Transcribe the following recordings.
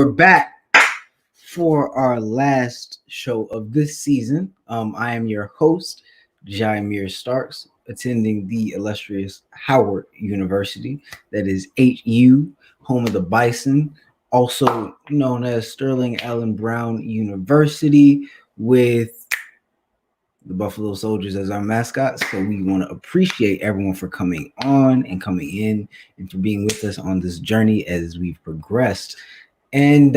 we're back for our last show of this season. I am your host, Jaimir Starks, attending the illustrious Howard University, that is HU, home of the Bison, also known as Sterling Allen Brown University, with the Buffalo Soldiers as our mascots. So we want to appreciate everyone for coming on and coming in and for being with us on this journey as we've progressed. And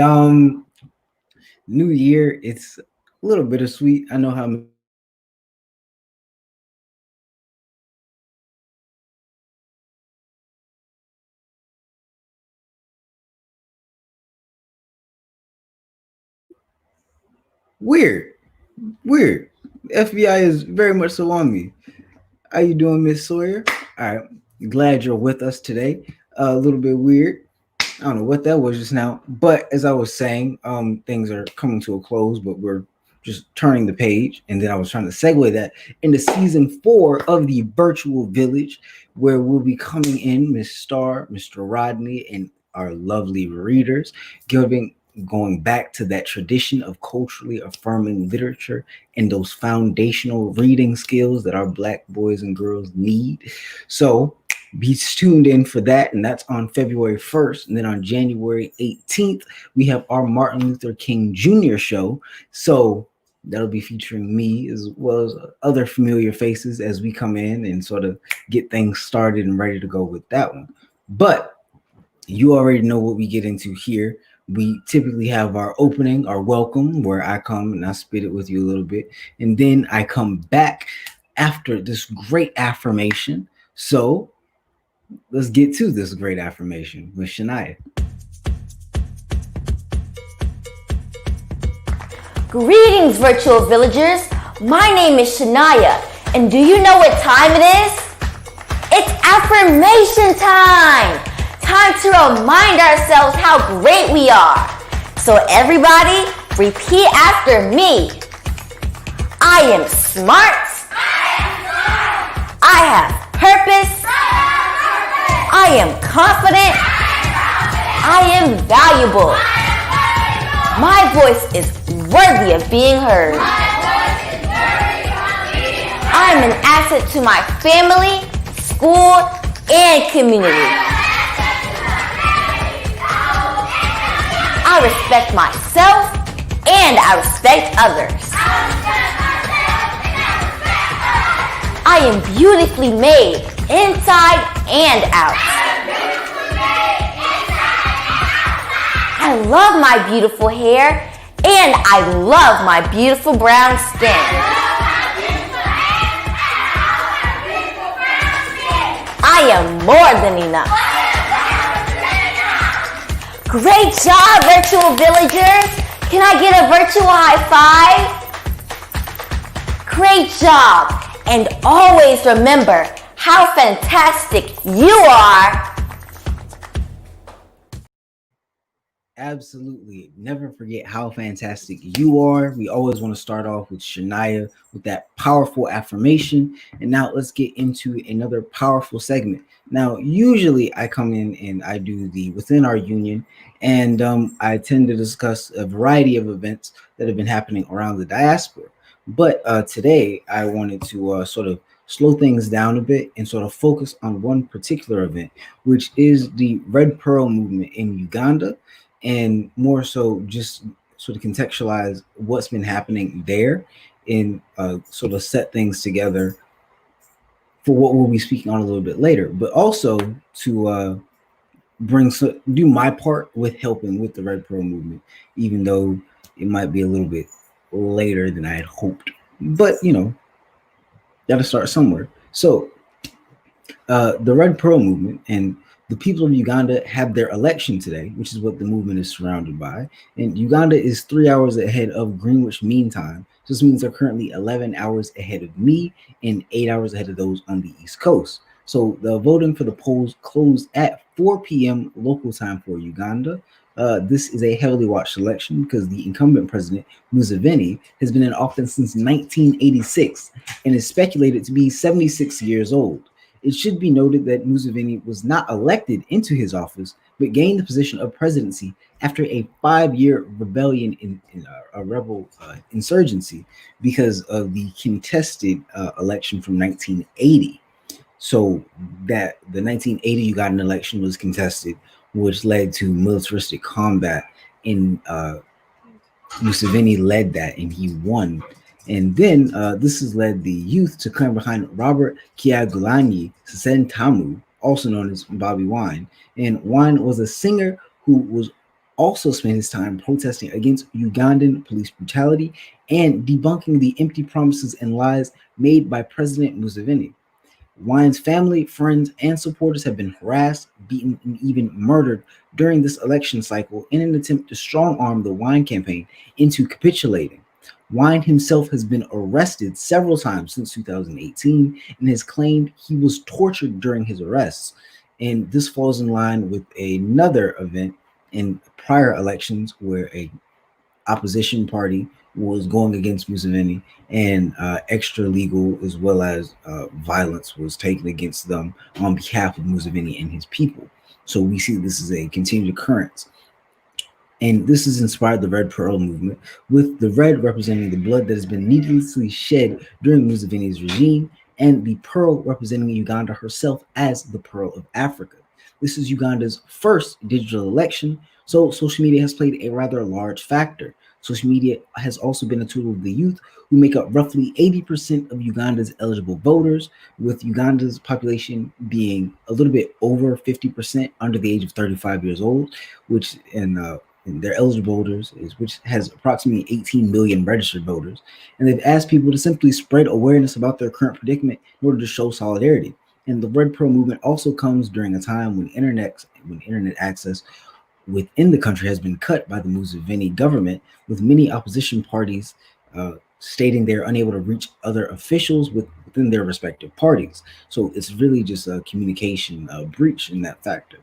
New Year, it's a little bittersweet. I know how weird. FBI is very much so on me. How you doing, Miss Sawyer? All right, glad you're with us today. A little bit weird. I don't know what that was just now, but as I was saying, things are coming to a close, but we're just turning the page. And then I was trying to segue that into season 4 of the Virtual Village, where we'll be coming in, Miss Starr, Mr. Rodney, and our lovely readers, going back to that tradition of culturally affirming literature and those foundational reading skills that our Black boys and girls need. So be tuned in for that, and that's on February 1st. And then on January 18th, we have our Martin Luther King Jr. show. So that'll be featuring me as well as other familiar faces as we come in and sort of get things started and ready to go with that one. But you already know what we get into here. We typically have our opening, our welcome, where I come and I spit it with you a little bit. And then I come back after this great affirmation. So let's get to this great affirmation with Shania. Greetings, virtual villagers. My name is Shania, and do you know what time it is? It's affirmation time! Time to remind ourselves how great we are. So everybody, repeat after me. I am smart. I have purpose. I am confident. I am valuable. My voice is worthy of being heard. I am an asset to my family, school, and community. I respect myself and I respect others. I am beautifully made inside and out. I love my beautiful hair and I love my beautiful brown skin. I am more than enough. Great job, virtual villagers. Can I get a virtual high five? Great job. And always remember how fantastic you are. Absolutely. Never forget how fantastic you are. We always want to start off with Shania with that powerful affirmation. And now let's get into another powerful segment. Now, usually I come in and I do the Within Our Union, and I tend to discuss a variety of events that have been happening around the diaspora. But today I wanted to sort of slow things down a bit and sort of focus on one particular event, which is the Red Pearl movement in Uganda, and more so just sort of contextualize what's been happening there and sort of set things together for what we'll be speaking on a little bit later, but also to do my part with helping with the Red Pearl movement, even though it might be a little bit later than I had hoped. But, you know, got to start somewhere. So the Red Pearl movement and the people of Uganda have their election today, which is what the movement is surrounded by. And Uganda is 3 hours ahead of Greenwich Mean Time. So this means they're currently 11 hours ahead of me and 8 hours ahead of those on the East Coast. So the voting for the polls closed at 4 p.m. local time for Uganda. This is a heavily watched election because the incumbent president, Museveni, has been in office since 1986 and is speculated to be 76 years old. It should be noted that Museveni was not elected into his office, but gained the position of presidency after a 5-year rebellion in a rebel insurgency because of the contested election from 1980. So that the 1980 Ugandan election was contested, which led to militaristic combat. In Museveni led that, and he won. And then this has led the youth to come behind Robert Kyagulanyi Sentamu, also known as Bobby Wine. And Wine was a singer who was also spent his time protesting against Ugandan police brutality and debunking the empty promises and lies made by President Museveni. Wine's family, friends, and supporters have been harassed, beaten, and even murdered during this election cycle in an attempt to strong arm the Wine campaign into capitulating. Wine himself has been arrested several times since 2018 and has claimed he was tortured during his arrests. And this falls in line with another event in prior elections where a opposition party was going against Museveni, and extra legal as well as violence was taken against them on behalf of Museveni and his people. So we see this is a continued occurrence. And this has inspired the Red Pearl movement, with the red representing the blood that has been needlessly shed during Museveni's regime, and the pearl representing Uganda herself as the Pearl of Africa. This is Uganda's first digital election, so social media has played a rather large factor. Social media has also been a tool of the youth, who make up roughly 80% of Uganda's eligible voters, with Uganda's population being a little bit over 50% under the age of 35 years old, which in their eligible voters is which has approximately 18 million registered voters. And they've asked people to simply spread awareness about their current predicament in order to show solidarity. And the Red Pearl movement also comes during a time when internet access within the country has been cut by the Museveni government, with many opposition parties stating they're unable to reach other officials within their respective parties. So it's really just a communication breach in that factor.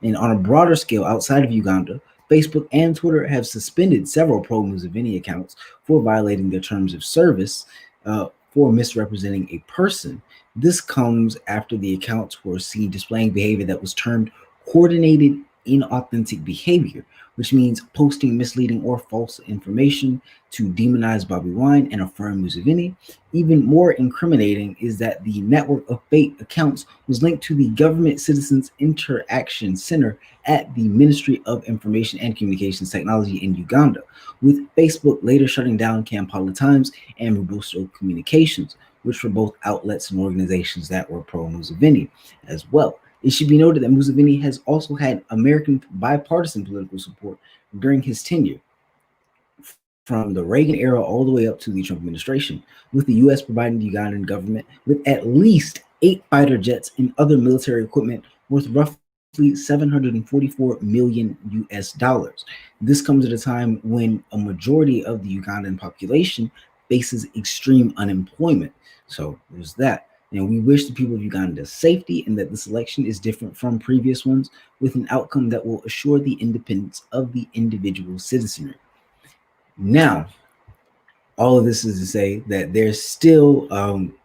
And on a broader scale, outside of Uganda, Facebook and Twitter have suspended several pro-Museveni accounts for violating their terms of service for misrepresenting a person. This comes after the accounts were seen displaying behavior that was termed coordinated inauthentic behavior, which means posting misleading or false information to demonize Bobby Wine and affirm Museveni. Even more incriminating is that the network of fake accounts was linked to the Government Citizens Interaction Center at the Ministry of Information and Communications Technology in Uganda, with Facebook later shutting down Kampala Times and Robusto Communications, which were both outlets and organizations that were pro-Museveni as well. It should be noted that Museveni has also had American bipartisan political support during his tenure, from the Reagan era all the way up to the Trump administration, with the U.S. providing the Ugandan government with at least 8 fighter jets and other military equipment worth roughly 744 million US dollars. This comes at a time when a majority of the Ugandan population faces extreme unemployment. So there's that. And we wish the people of Uganda safety, and that this election is different from previous ones, with an outcome that will assure the independence of the individual citizenry. Now, all of this is to say that there's still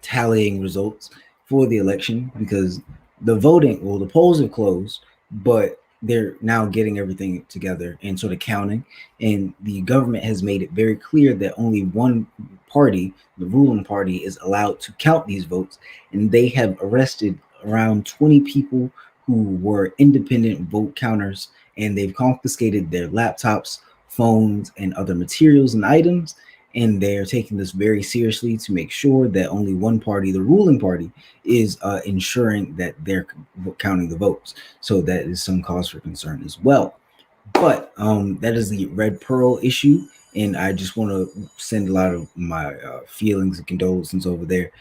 tallying results for the election, because the polls have closed, but they're now getting everything together and sort of counting. And the government has made it very clear that only one party, the ruling party, is allowed to count these votes. And they have arrested around 20 people who were independent vote counters, and they've confiscated their laptops, phones, and other materials and items. And they're taking this very seriously to make sure that only one party, the ruling party, is ensuring that they're counting the votes. So that is some cause for concern as well. But that is the Red Pearl issue. And I just want to send a lot of my feelings and condolences over there,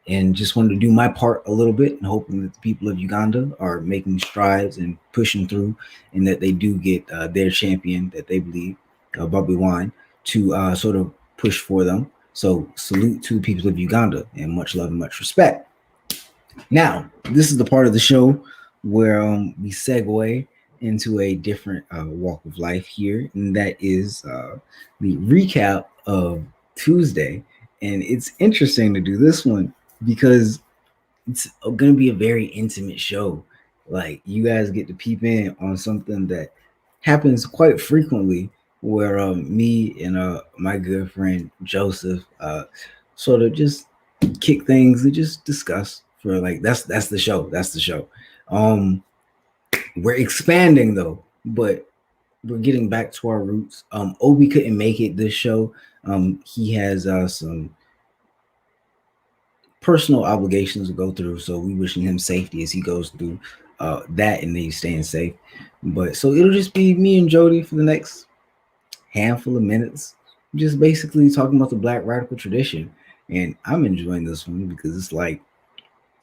and just wanted to do my part a little bit, and hoping that the people of Uganda are making strides and pushing through, and that they do get their champion that they believe, Bobby Wine, to sort of push for them. So salute to the people of Uganda, and much love and much respect. Now, this is the part of the show where we segue into a different walk of life here, and that is the recap of Tuesday. And it's interesting to do this one because it's going to be a very intimate show. like you guys get to peep in on something that happens quite frequently, where me and my good friend Joseph sort of just kick things and just discuss for like that's the show. That's the show. Um, we're expanding though, but we're getting back to our roots. Obi couldn't make it this show. He has some personal obligations to go through, so we wishing him safety as he goes through that and he's staying safe. But so it'll just be me and Jody for the next handful of minutes, just basically talking about the Black radical tradition. And I'm enjoying this one because it's like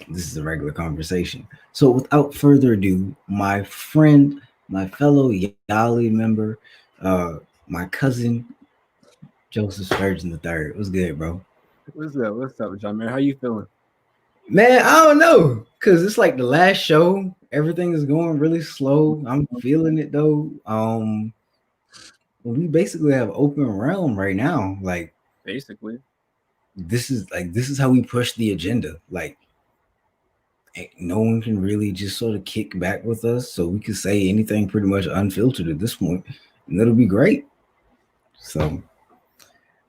this is a regular conversation. So without further ado, my friend, my fellow Yali member, my cousin Joseph Sturgeon the third. What's good, bro? What's up? What's up, John? Man, how you feeling? Man, I don't know, cause it's like the last show. Everything is going really slow. I'm feeling it though. We basically have open realm right now. Like Basically, this is how we push the agenda. Like no one can really just sort of kick back with us, so we can say anything pretty much unfiltered at this point, and that'll be great. So,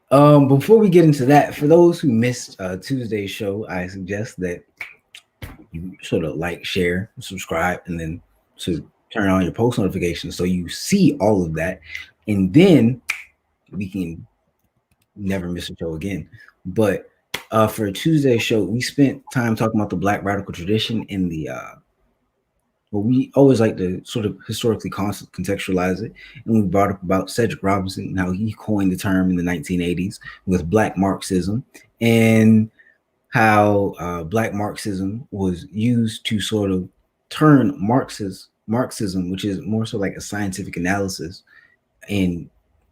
before we get into that, for those who missed Tuesday's show, I suggest that you sort of like, share, subscribe, and then to turn on your post notifications so you see all of that, and then we can never miss a show again. But for Tuesday's show, we spent time talking about the Black radical tradition in the well, we always like to sort of historically contextualize it, and we brought up about Cedric Robinson and how he coined the term in the 1980s with Black Marxism, and how Black Marxism was used to sort of turn Marxism, which is more so like a scientific analysis, and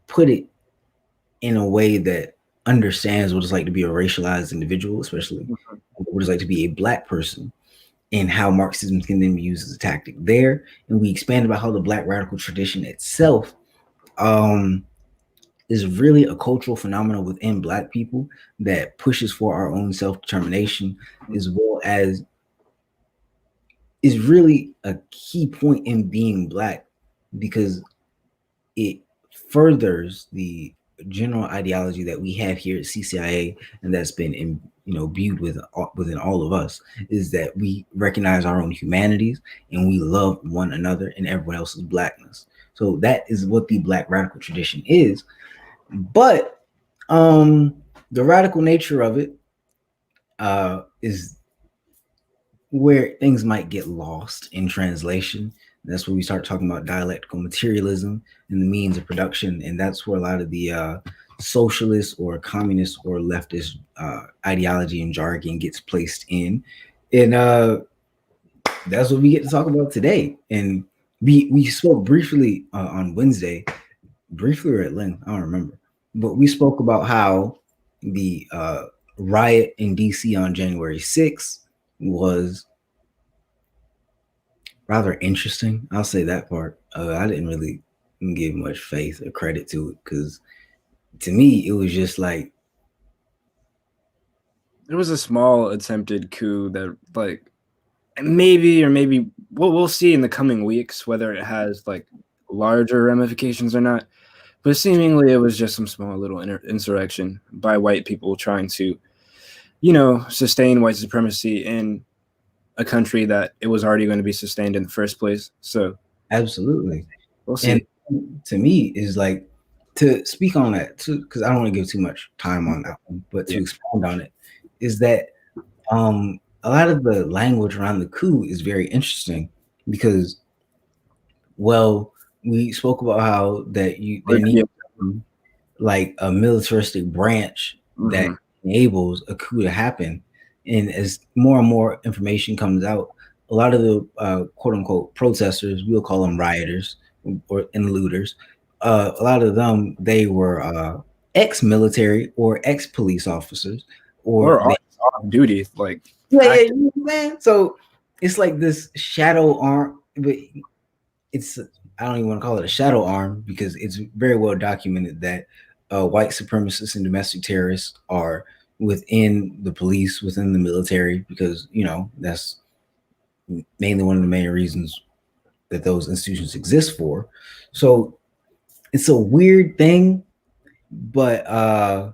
put it in a way that understands what it's like to be a racialized individual, especially what it's like to be a Black person, and how Marxism can then be used as a tactic there. And we expand about how the Black radical tradition itself is really a cultural phenomenon within Black people that pushes for our own self-determination, as well as is really a key point in being Black, because it furthers the general ideology that we have here at CCIA, and that's been imbued within all of us, is that we recognize our own humanities and we love one another and everyone else's Blackness. So that is what the Black radical tradition is. But the radical nature of it is where things might get lost in translation. That's where we start talking about dialectical materialism and the means of production. And that's where a lot of the socialist or communist or leftist ideology and jargon gets placed in. And that's what we get to talk about today. And we spoke briefly on Wednesday, briefly or at length, I don't remember. But we spoke about how the riot in DC on January 6th was rather interesting. I'll say that part. I didn't really give much faith or credit to it, because to me it was just like there was a small attempted coup that, like, maybe we'll see in the coming weeks whether it has like larger ramifications or not. But seemingly it was just some small little insurrection by white people trying to, sustain white supremacy in a country that it was already going to be sustained in the first place. So absolutely, we'll see. And to me is like, to speak on that too, because I don't want to give too much time on that one, but to expand on it, is that a lot of the language around the coup is very interesting, because, well, we spoke about how that there needs like a militaristic branch that enables a coup to happen. And as more and more information comes out, a lot of the quote unquote protesters, we'll call them rioters and looters, a lot of them, they were ex-military or ex-police officers, or off duty, like yeah, man. So it's like this shadow arm, but it's, I don't even want to call it a shadow arm, because it's very well documented that white supremacists and domestic terrorists are within the police, within the military, because that's mainly one of the main reasons that those institutions exist for. So it's a weird thing, but I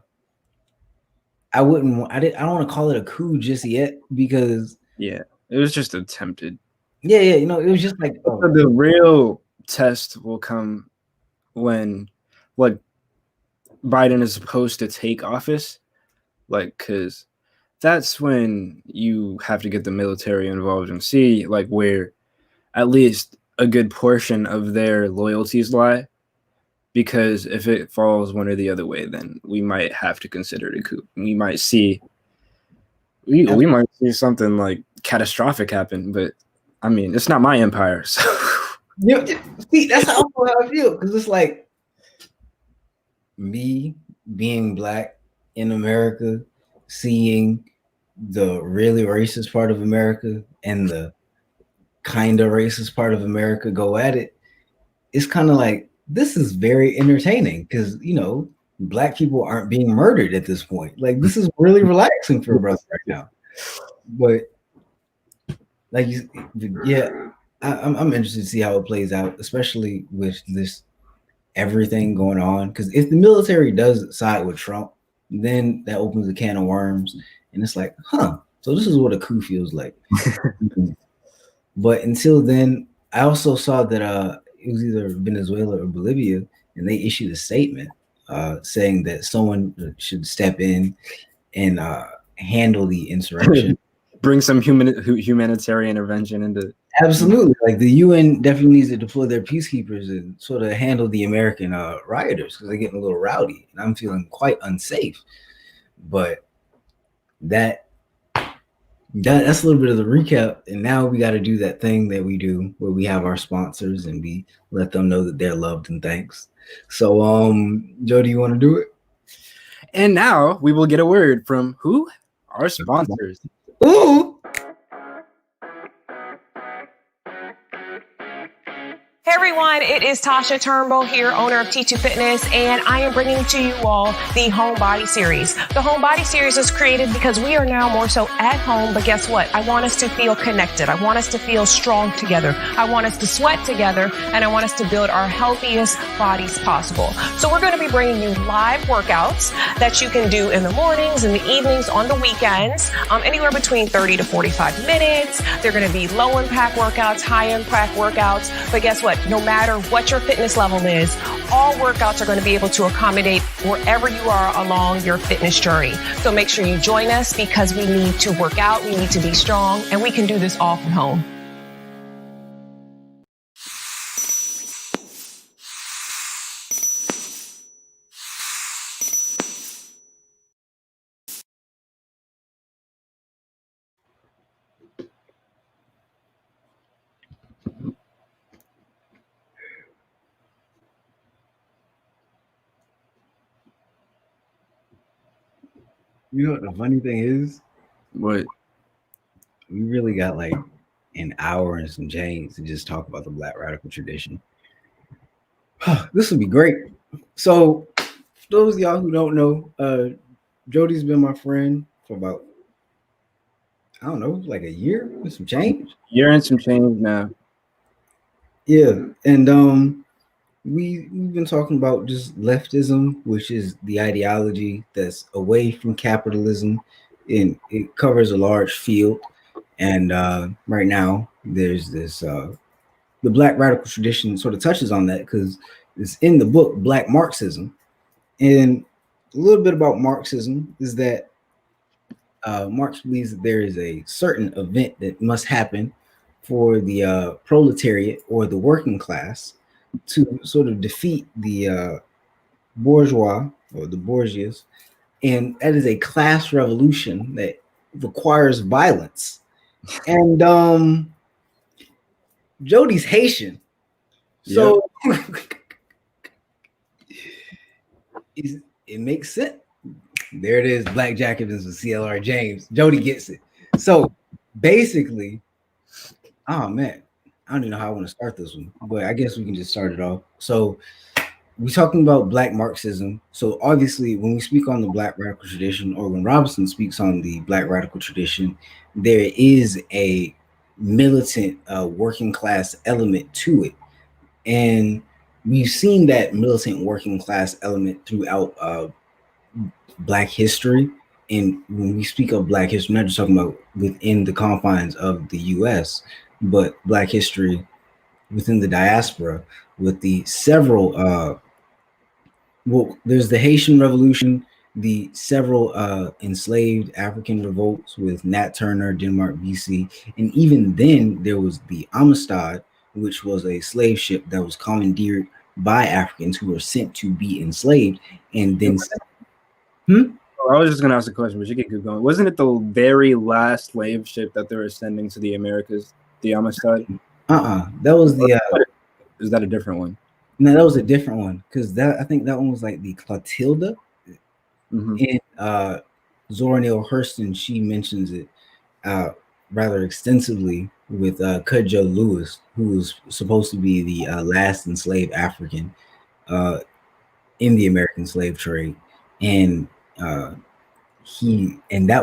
don't want to call it a coup just yet because Yeah, it was just attempted. yeah, it was just like The real test will come when like Biden is supposed to take office, like because that's when you have to get the military involved and see like where at least a good portion of their loyalties lie. Because if it falls one or the other way, then we might have to consider it a coup. We might see something like catastrophic happen, but I mean, it's not my empire, so see, that's how I feel because it's like me being black in America, seeing the really racist part of America and the kind of racist part of America go at it. It's kind of like this is very entertaining because black people aren't being murdered at this point. Like this is really relaxing for a brother right now. But like I'm interested to see how it plays out, especially with this everything going on. Because if the military does side with Trump, then that opens a can of worms, and it's like, so this is what a coup feels like. But until then, I also saw that it was either Venezuela or Bolivia, and they issued a statement saying that someone should step in and handle the insurrection. Bring some humanitarian intervention into. Absolutely, like the UN definitely needs to deploy their peacekeepers and sort of handle the American rioters because they're getting a little rowdy, and I'm feeling quite unsafe. But that's a little bit of the recap, and now we got to do that thing that we do where we have our sponsors and we let them know that they're loved and thanks. So, Joe, do you want to do it? And now we will get a word from who? Our sponsors. Ooh. Hey everyone, it is Tasha Turnbull here, owner of T2 Fitness, and I am bringing to you all the Homebody Series. The Homebody Series was created because we are now more so at home, but guess what? I want us to feel connected. I want us to feel strong together. I want us to sweat together, and I want us to build our healthiest bodies possible. So we're going to be bringing you live workouts that you can do in the mornings, in the evenings, on the weekends, anywhere between 30 to 45 minutes. They're going to be low impact workouts, high impact workouts, but guess what? No matter what your fitness level is, all workouts are going to be able to accommodate wherever you are along your fitness journey. So make sure you join us because we need to work out, we need to be strong, and we can do this all from home. You know what the funny thing is? What? We really got like an hour and some change to just talk about the Black radical tradition. This would be great. So, for those of y'all who don't know, Jody's been my friend for about, I don't know, like a year with some change. Year and some change now. Yeah, and we've been talking about just leftism, which is the ideology that's away from capitalism, and it covers a large field. And right now, there's this the Black radical tradition sort of touches on that because it's in the book Black Marxism. And a little bit about Marxism is that Marx believes that there is a certain event that must happen for the proletariat or the working class to sort of defeat the bourgeois or the bourgeois, and that is a class revolution that requires violence. And Jody's Haitian, so it makes sense. There it is, Black Jacobins with CLR James. Jody gets it. So basically, oh man, I don't even know how I want to start this one, but I guess we can just start it off. So we're talking about Black Marxism. So obviously, when we speak on the Black radical tradition, or when Robinson speaks on the Black radical tradition, there is a militant working class element to it. And we've seen that militant working class element throughout Black history. And when we speak of Black history, we're not just talking about within the confines of the US, but Black history within the diaspora with the several well, there's the Haitian Revolution, the several enslaved African revolts with Nat Turner, Denmark, BC, and even then there was the Amistad, which was a slave ship that was commandeered by Africans who were sent to be enslaved, and then. I was just gonna ask a question, but you can keep going. Wasn't it the very last slave ship that they were sending to the Americas, the Amistad? That was the. Is that a different one? No, that was a different one because I think that one was like the Clotilda. And Zora Neale Hurston, she mentions it rather extensively with Cudjoe Lewis, who was supposed to be the last enslaved African in the American slave trade, and that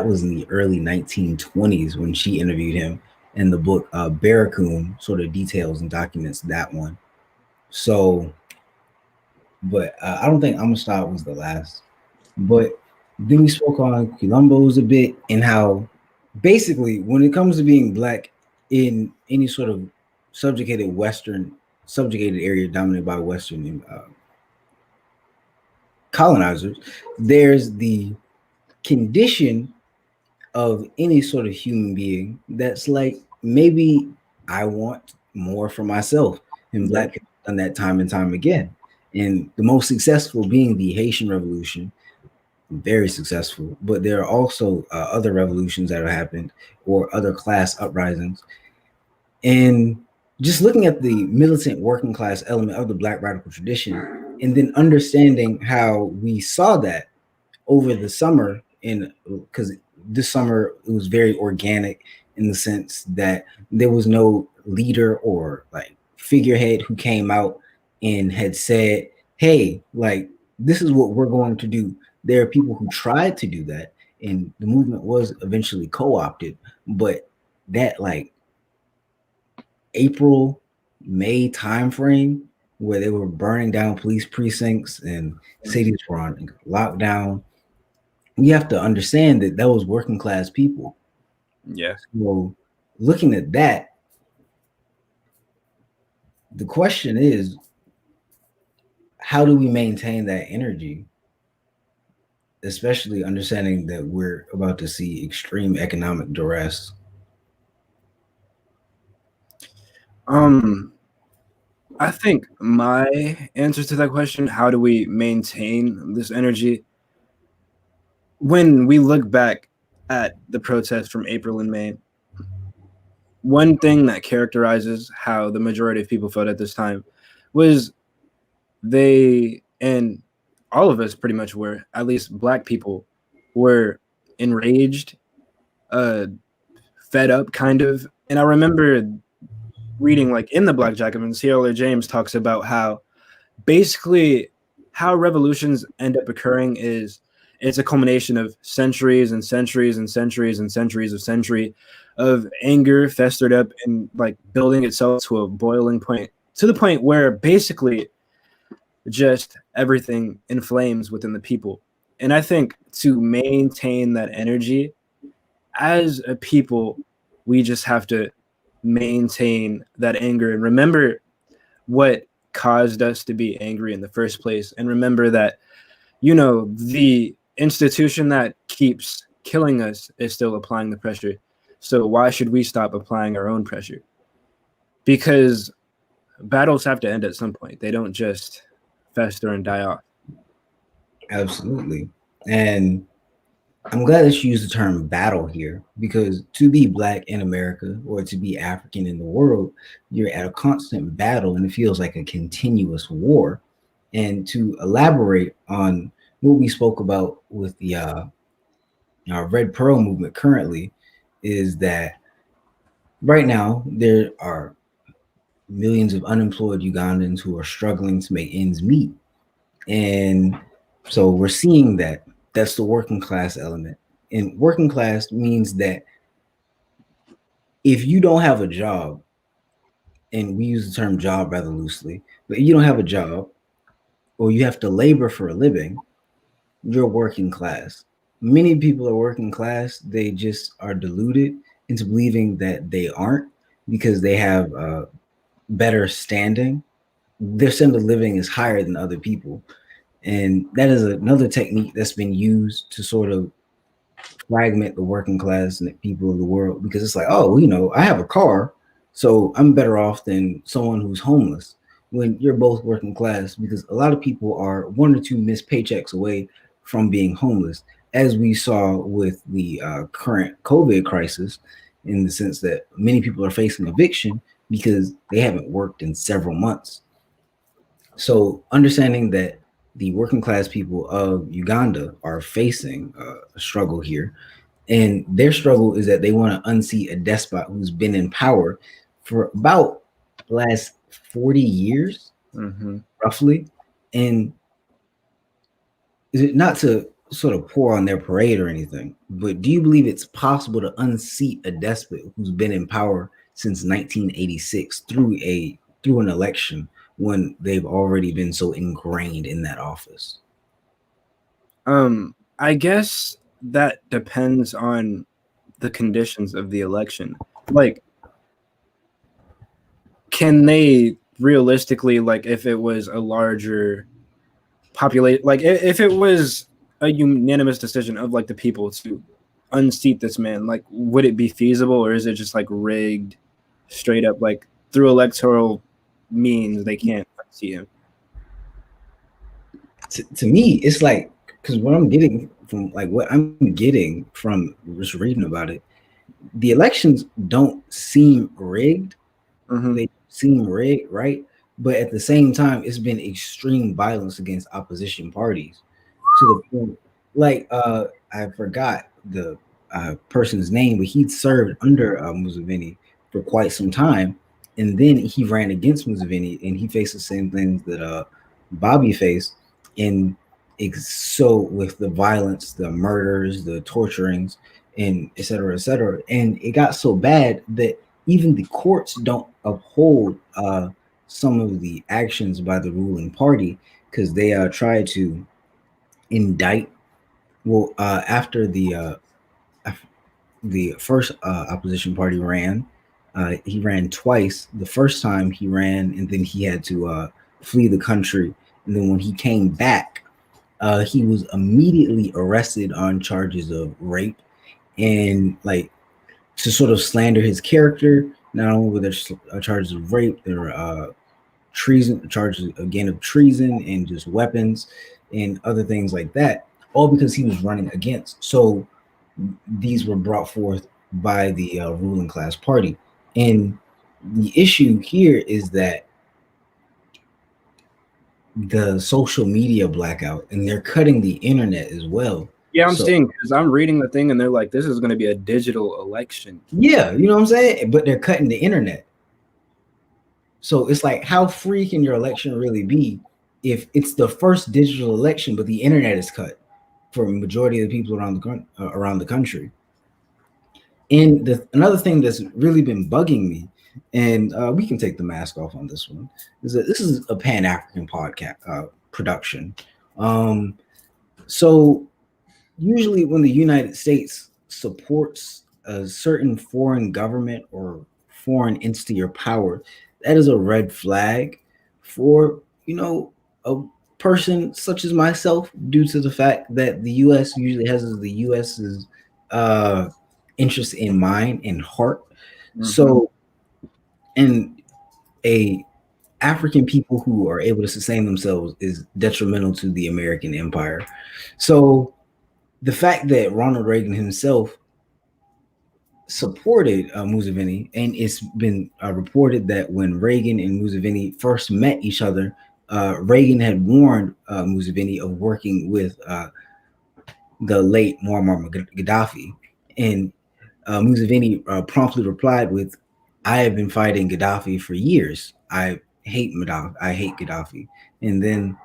was in the early 1920s when she interviewed him. And the book Barracoon sort of details and documents that one. So, but I don't think Amistad was the last. But then we spoke on Quilombos a bit and how basically when it comes to being Black in any sort of subjugated area dominated by Western colonizers, there's the condition of any sort of human being that's like, maybe I want more for myself. And Black people have done that time and time again. And the most successful being the Haitian Revolution, very successful. But there are also other revolutions that have happened or other class uprisings. And just looking at the militant working class element of the Black radical tradition, and then understanding how we saw that over the summer, because this summer it was very organic in the sense that there was no leader or like figurehead who came out and had said, hey, like, this is what we're going to do. There are people who tried to do that, and the movement was eventually co-opted, but that like April, May timeframe where they were burning down police precincts and cities were on lockdown, you have to understand that was working class people. Yeah. So looking at that, the question is, how do we maintain that energy? Especially understanding that we're about to see extreme economic duress. I think my answer to that question, how do we maintain this energy? When we look back at the protests from April and May, one thing that characterizes how the majority of people felt at this time was they, and all of us pretty much were, at least Black people, were enraged, fed up kind of. And I remember reading like in the Black Jacobin, C.L. James talks about how basically how revolutions end up occurring is it's a culmination of centuries and centuries and centuries and centuries of century of anger festered up and like building itself to a boiling point, to the point where basically just everything inflames within the people. And I think to maintain that energy as a people, we just have to maintain that anger and remember what caused us to be angry in the first place. And remember that, you know, the institution that keeps killing us is still applying the pressure. So why should we stop applying our own pressure? Because battles have to end at some point. They don't just fester and die off. Absolutely. And I'm glad that you use the term battle here, because to be Black in America or to be African in the world, you're at a constant battle and it feels like a continuous war. And to elaborate on what we spoke about with the Red Pearl movement currently is that right now there are millions of unemployed Ugandans who are struggling to make ends meet. And so we're seeing that that's the working class element. And working class means that if you don't have a job, and we use the term job rather loosely, but you don't have a job or you have to labor for a living, you're working class. Many people are working class. They just are deluded into believing that they aren't because they have better standing. Their standard of living is higher than other people. And that is another technique that's been used to sort of fragment the working class and the people of the world because it's like, oh, I have a car, so I'm better off than someone who's homeless when you're both working class because a lot of people are one or two missed paychecks away from being homeless, as we saw with the current COVID crisis, in the sense that many people are facing eviction because they haven't worked in several months. So understanding that the working class people of Uganda are facing a struggle here, and their struggle is that they want to unseat a despot who's been in power for about the last 40 years, roughly. And is it not to sort of pour on their parade or anything, but do you believe it's possible to unseat a despot who's been in power since 1986 through an election when they've already been so ingrained in that office? I guess that depends on the conditions of the election. Like, can they realistically, like, if it was a larger population, like if it was a unanimous decision of like the people to unseat this man, like would it be feasible, or is it just like rigged straight up, like through electoral means they can't unseat him? To me, it's like, because what I'm getting from just reading about it, the elections don't seem rigged. They seem rigged, right? But at the same time, it's been extreme violence against opposition parties to the point, like, I forgot the person's name, but he'd served under Museveni for quite some time, and then he ran against Museveni, and he faced the same things that Bobby faced. And so with the violence, the murders, the torturings, and et cetera, and it got so bad that even the courts don't uphold some of the actions by the ruling party because they try to indict. Well, after the first opposition party ran, he ran twice. The first time he ran, and then he had to flee the country. And then when he came back, he was immediately arrested on charges of rape and, like, to sort of slander his character. Not only were there charges of rape, there were treason charges again of treason and just weapons and other things like that, all because he was running against. So these were brought forth by the ruling class party. And the issue here is that the social media blackout, and they're cutting the internet as well. Yeah, I'm seeing, because I'm reading the thing and they're like, this is going to be a digital election. Yeah, you know what I'm saying? But they're cutting the internet. So it's like, how free can your election really be if it's the first digital election, but the internet is cut for a majority of the people around the country? And another thing that's really been bugging me, and we can take the mask off on this one, is that this is a Pan-African podcast production. So usually when the United States supports a certain foreign government or foreign entity or power, that is a red flag for, a person such as myself, due to the fact that the U.S. usually has the U.S.'s interest in mind and heart. So, and a African people who are able to sustain themselves is detrimental to the American empire. So the fact that Ronald Reagan himself supported Museveni, and it's been reported that when Reagan and Museveni first met each other, Reagan had warned Museveni of working with the late Muammar Gaddafi, and Museveni promptly replied with, "I have been fighting Gaddafi for years. I hate Gaddafi." And then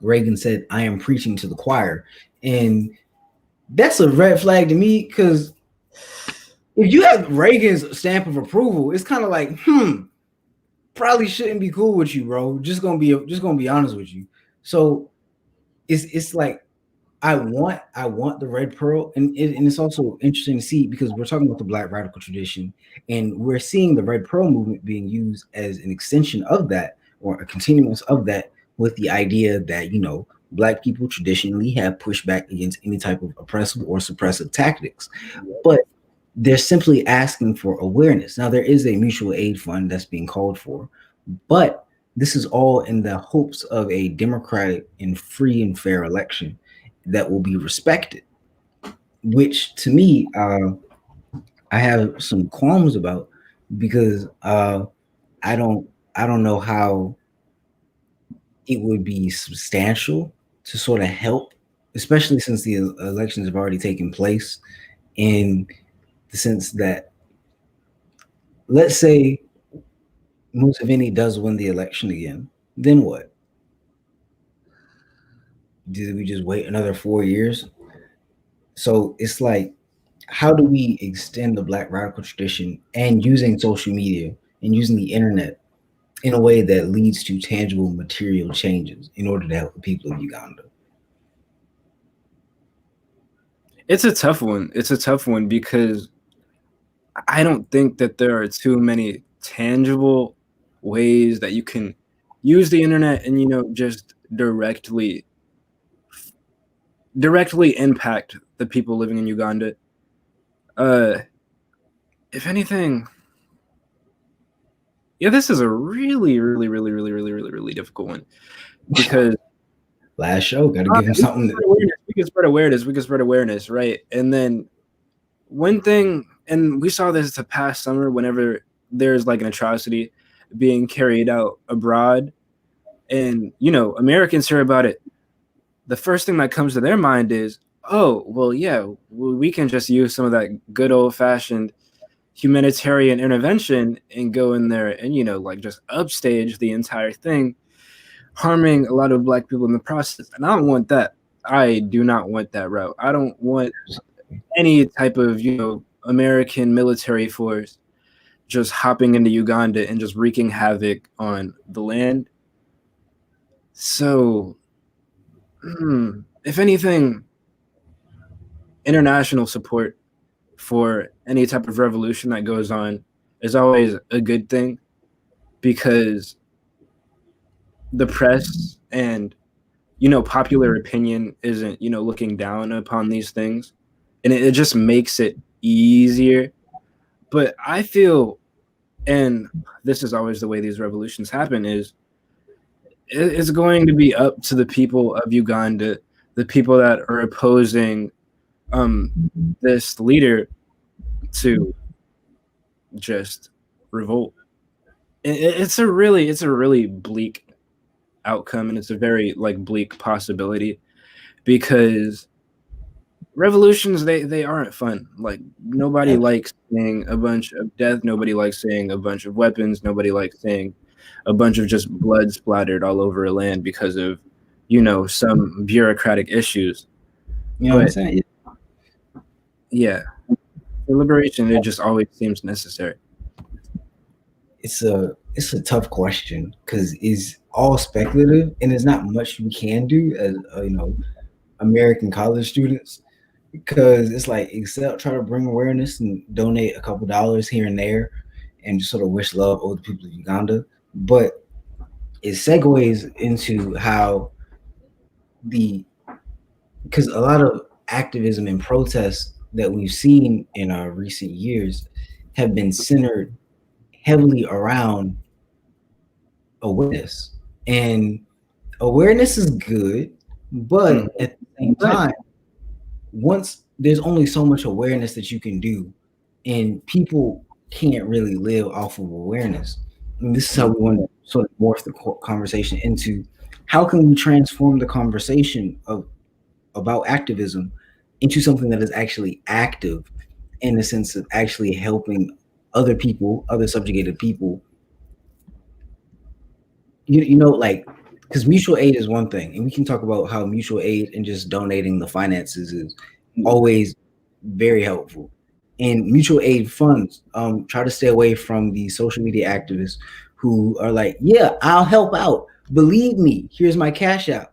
Reagan said, "I am preaching to the choir." And that's a red flag to me, because if you have Reagan's stamp of approval, it's kind of like, probably shouldn't be cool with you, bro. Just gonna be honest with you. So it's like I want the red pearl, and it's also interesting to see because we're talking about the Black radical tradition, and we're seeing the red pearl movement being used as an extension of that or a continuance of that, with the idea that Black people traditionally have pushed back against any type of oppressive or suppressive tactics, but they're simply asking for awareness. Now there is a mutual aid fund that's being called for, but this is all in the hopes of a democratic and free and fair election that will be respected, which to me, I have some qualms about, because I don't know how it would be substantial to sort of help, especially since the elections have already taken place, in the sense that, let's say Museveni does win the election again, then what? Do we just wait another 4 years? So it's like, how do we extend the Black radical tradition and using social media and using the internet in a way that leads to tangible material changes in order to help the people of Uganda? It's a tough one. It's a tough one because I don't think that there are too many tangible ways that you can use the internet and just directly impact the people living in Uganda. If anything, yeah, this is a really, really, really, really, really, really, really difficult one, because last show got to give him something. We can spread awareness, right? And then one thing, and we saw this the past summer, whenever there's like an atrocity being carried out abroad, and Americans hear about it, the first thing that comes to their mind is, oh, well, yeah, we can just use some of that good old-fashioned humanitarian intervention and go in there and like just upstage the entire thing, harming a lot of Black people in the process. And I don't want that. I do not want that route. I don't want any type of American military force just hopping into Uganda and just wreaking havoc on the land. So if anything, international support for any type of revolution that goes on is always a good thing, because the press and popular opinion isn't looking down upon these things, and it just makes it easier. But I feel, and this is always the way these revolutions happen, is it's going to be up to the people of Uganda, the people that are opposing this leader, to just revolt. It's a really bleak outcome, and it's a very bleak possibility, because revolutions, they aren't fun. Like, nobody likes seeing a bunch of death, nobody likes seeing a bunch of weapons, nobody likes seeing a bunch of just blood splattered all over a land because of some bureaucratic issues. What I'm saying? Yeah, for liberation, it just always seems necessary. It's a tough question, because it's all speculative and there's not much we can do as American college students, because it's like, except try to bring awareness and donate a couple dollars here and there and just sort of wish love over the people of Uganda. But it segues into how because a lot of activism and protests that we've seen in our recent years have been centered heavily around awareness. And awareness is good, but at the same time, once there's only so much awareness that you can do, and people can't really live off of awareness. And this is how we want to sort of morph the conversation into, how can we transform the conversation about activism into something that is actually active, in the sense of actually helping other people, other subjugated people. Because mutual aid is one thing, and we can talk about how mutual aid and just donating the finances is always very helpful. And mutual aid funds try to stay away from the social media activists who are like, yeah, I'll help out. Believe me, here's my cash out.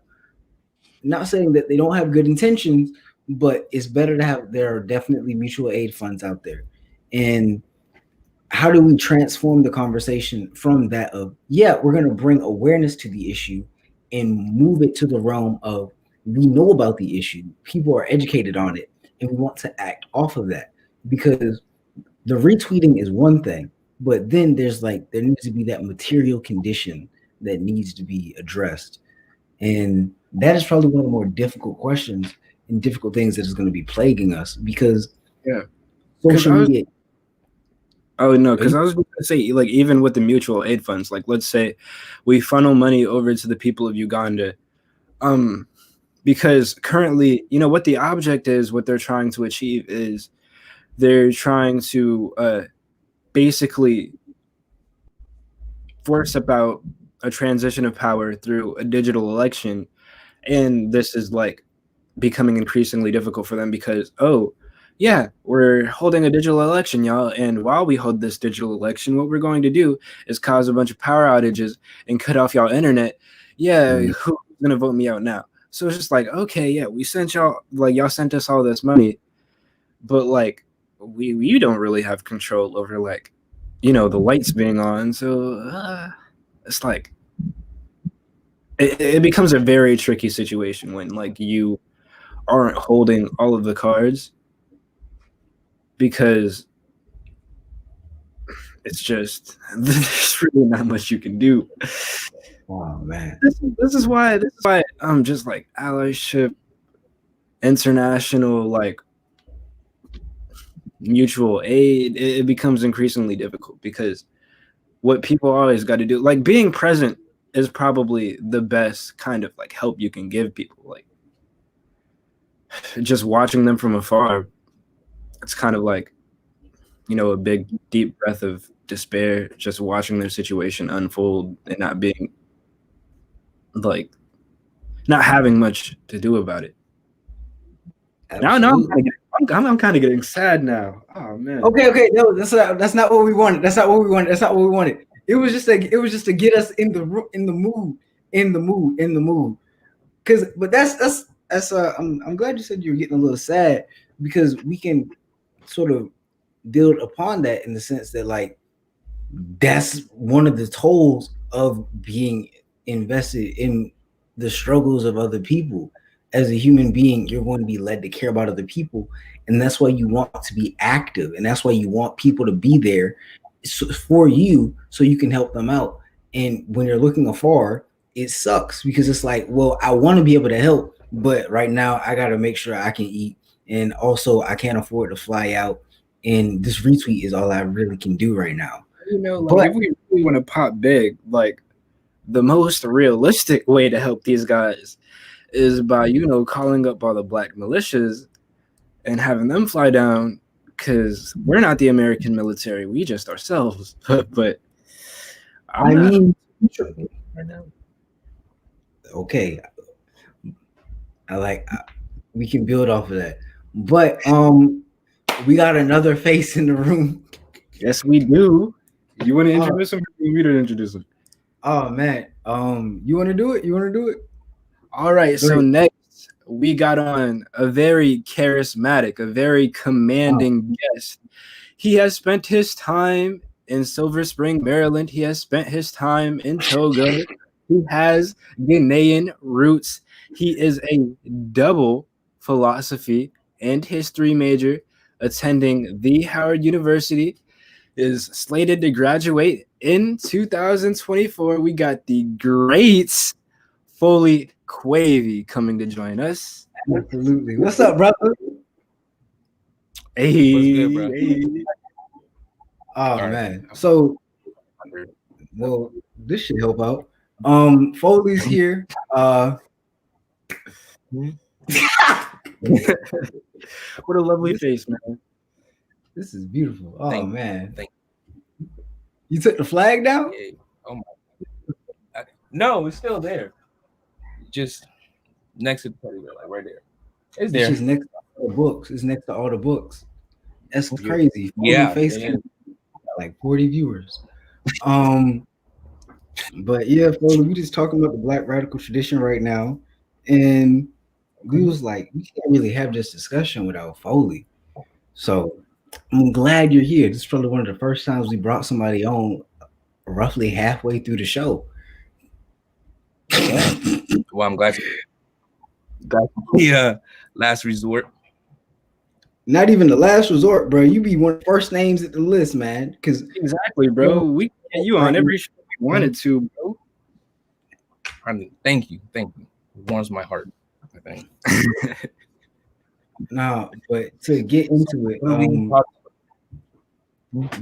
Not saying that they don't have good intentions, but it's better to have, there are definitely mutual aid funds out there. And how do we transform the conversation from that of, yeah, we're going to bring awareness to the issue and move it to the realm of, we know about the issue, people are educated on it, and we want to act off of that. Because the retweeting is one thing, but then there's like, there needs to be that material condition that needs to be addressed. And that is probably one of the more difficult questions and difficult things that is going to be plaguing us, because social media. Oh no, because I was going to say, like, even with the mutual aid funds, like, let's say we funnel money over to the people of Uganda, because currently, you know, what the object is, what they're trying to achieve is they're trying to basically force about a transition of power through a digital election, and this is like becoming increasingly difficult for them because, oh yeah, we're holding a digital election, y'all, and while we hold this digital election, what we're going to do is cause a bunch of power outages and cut off y'all internet. Yeah, who's gonna vote me out now? So it's just like, okay, yeah, we sent y'all, like, y'all sent us all this money, but like we don't really have control over, like, you know, the lights being on. So it's like it becomes a very tricky situation when, like, you aren't holding all of the cards, because it's just, there's really not much you can do. Oh man, this is why I'm just like, allyship, international, like, mutual aid, it becomes increasingly difficult, because what people always got to do, like, being present is probably the best kind of, like, help you can give people. Like, just watching them from afar, it's kind of like, you know, a big deep breath of despair, just watching their situation unfold and not being, like, not having much to do about it. absolutely. Now I'm kind of getting sad now. Oh man. Okay. No, that's not what we wanted. That's not what we wanted. It was just to get us in the mood. But that's I'm glad you said you were getting a little sad, because we can sort of build upon that in the sense that, like, that's one of the tolls of being invested in the struggles of other people. As a human being, you're going to be led to care about other people, and that's why you want to be active, and that's why you want people to be there for you so you can help them out. And when you're looking afar, it sucks, because it's like, well, I want to be able to help, but right now I got to make sure I can eat, and also I can't afford to fly out, and this retweet is all I really can do right now. You know, like, if we really want to pop big, like, the most realistic way to help these guys is by, you know, calling up all the black militias and having them fly down, because we're not the American military, we just ourselves. But I mean, right now. Okay, we can build off of that, but we got another face in the room. Yes, we do. You want to introduce him? We didn't introduce him. Oh man, you want to do it? All right. So next, we got on a very charismatic, a very commanding guest. He has spent his time in Silver Spring, Maryland. He has spent his time in Togo. He has Ghanaian roots. He is a double philosophy and history major, attending the Howard University. Is slated to graduate in 2024. We got the great Foley Quavy coming to join us. Absolutely. What's up, brother? Hey. What's good, bro? Hey. Oh man. So, well, this should help out. Foley's here. What a lovely face, man. This is beautiful. Oh man. Thank you took the flag down? Yeah. Oh my. No, it's still there. Just next to the teddy bear, like right there. It's there. It's just next to all the books. It's next to all the books. That's crazy. Yeah, Face it is. like 40 viewers. But yeah, Foley, we just talking about the Black radical tradition right now, and we was like, we can't really have this discussion without Foley. So I'm glad you're here. This is probably one of the first times we brought somebody on roughly halfway through the show. Well, I'm glad. Yeah, last resort. Not even the last resort, bro. You be one of the first names at the list, man. Because Exactly, bro. We can get you on every show we wanted to, bro. I mean, thank you. It warms my heart, I think. nah, but to get into it,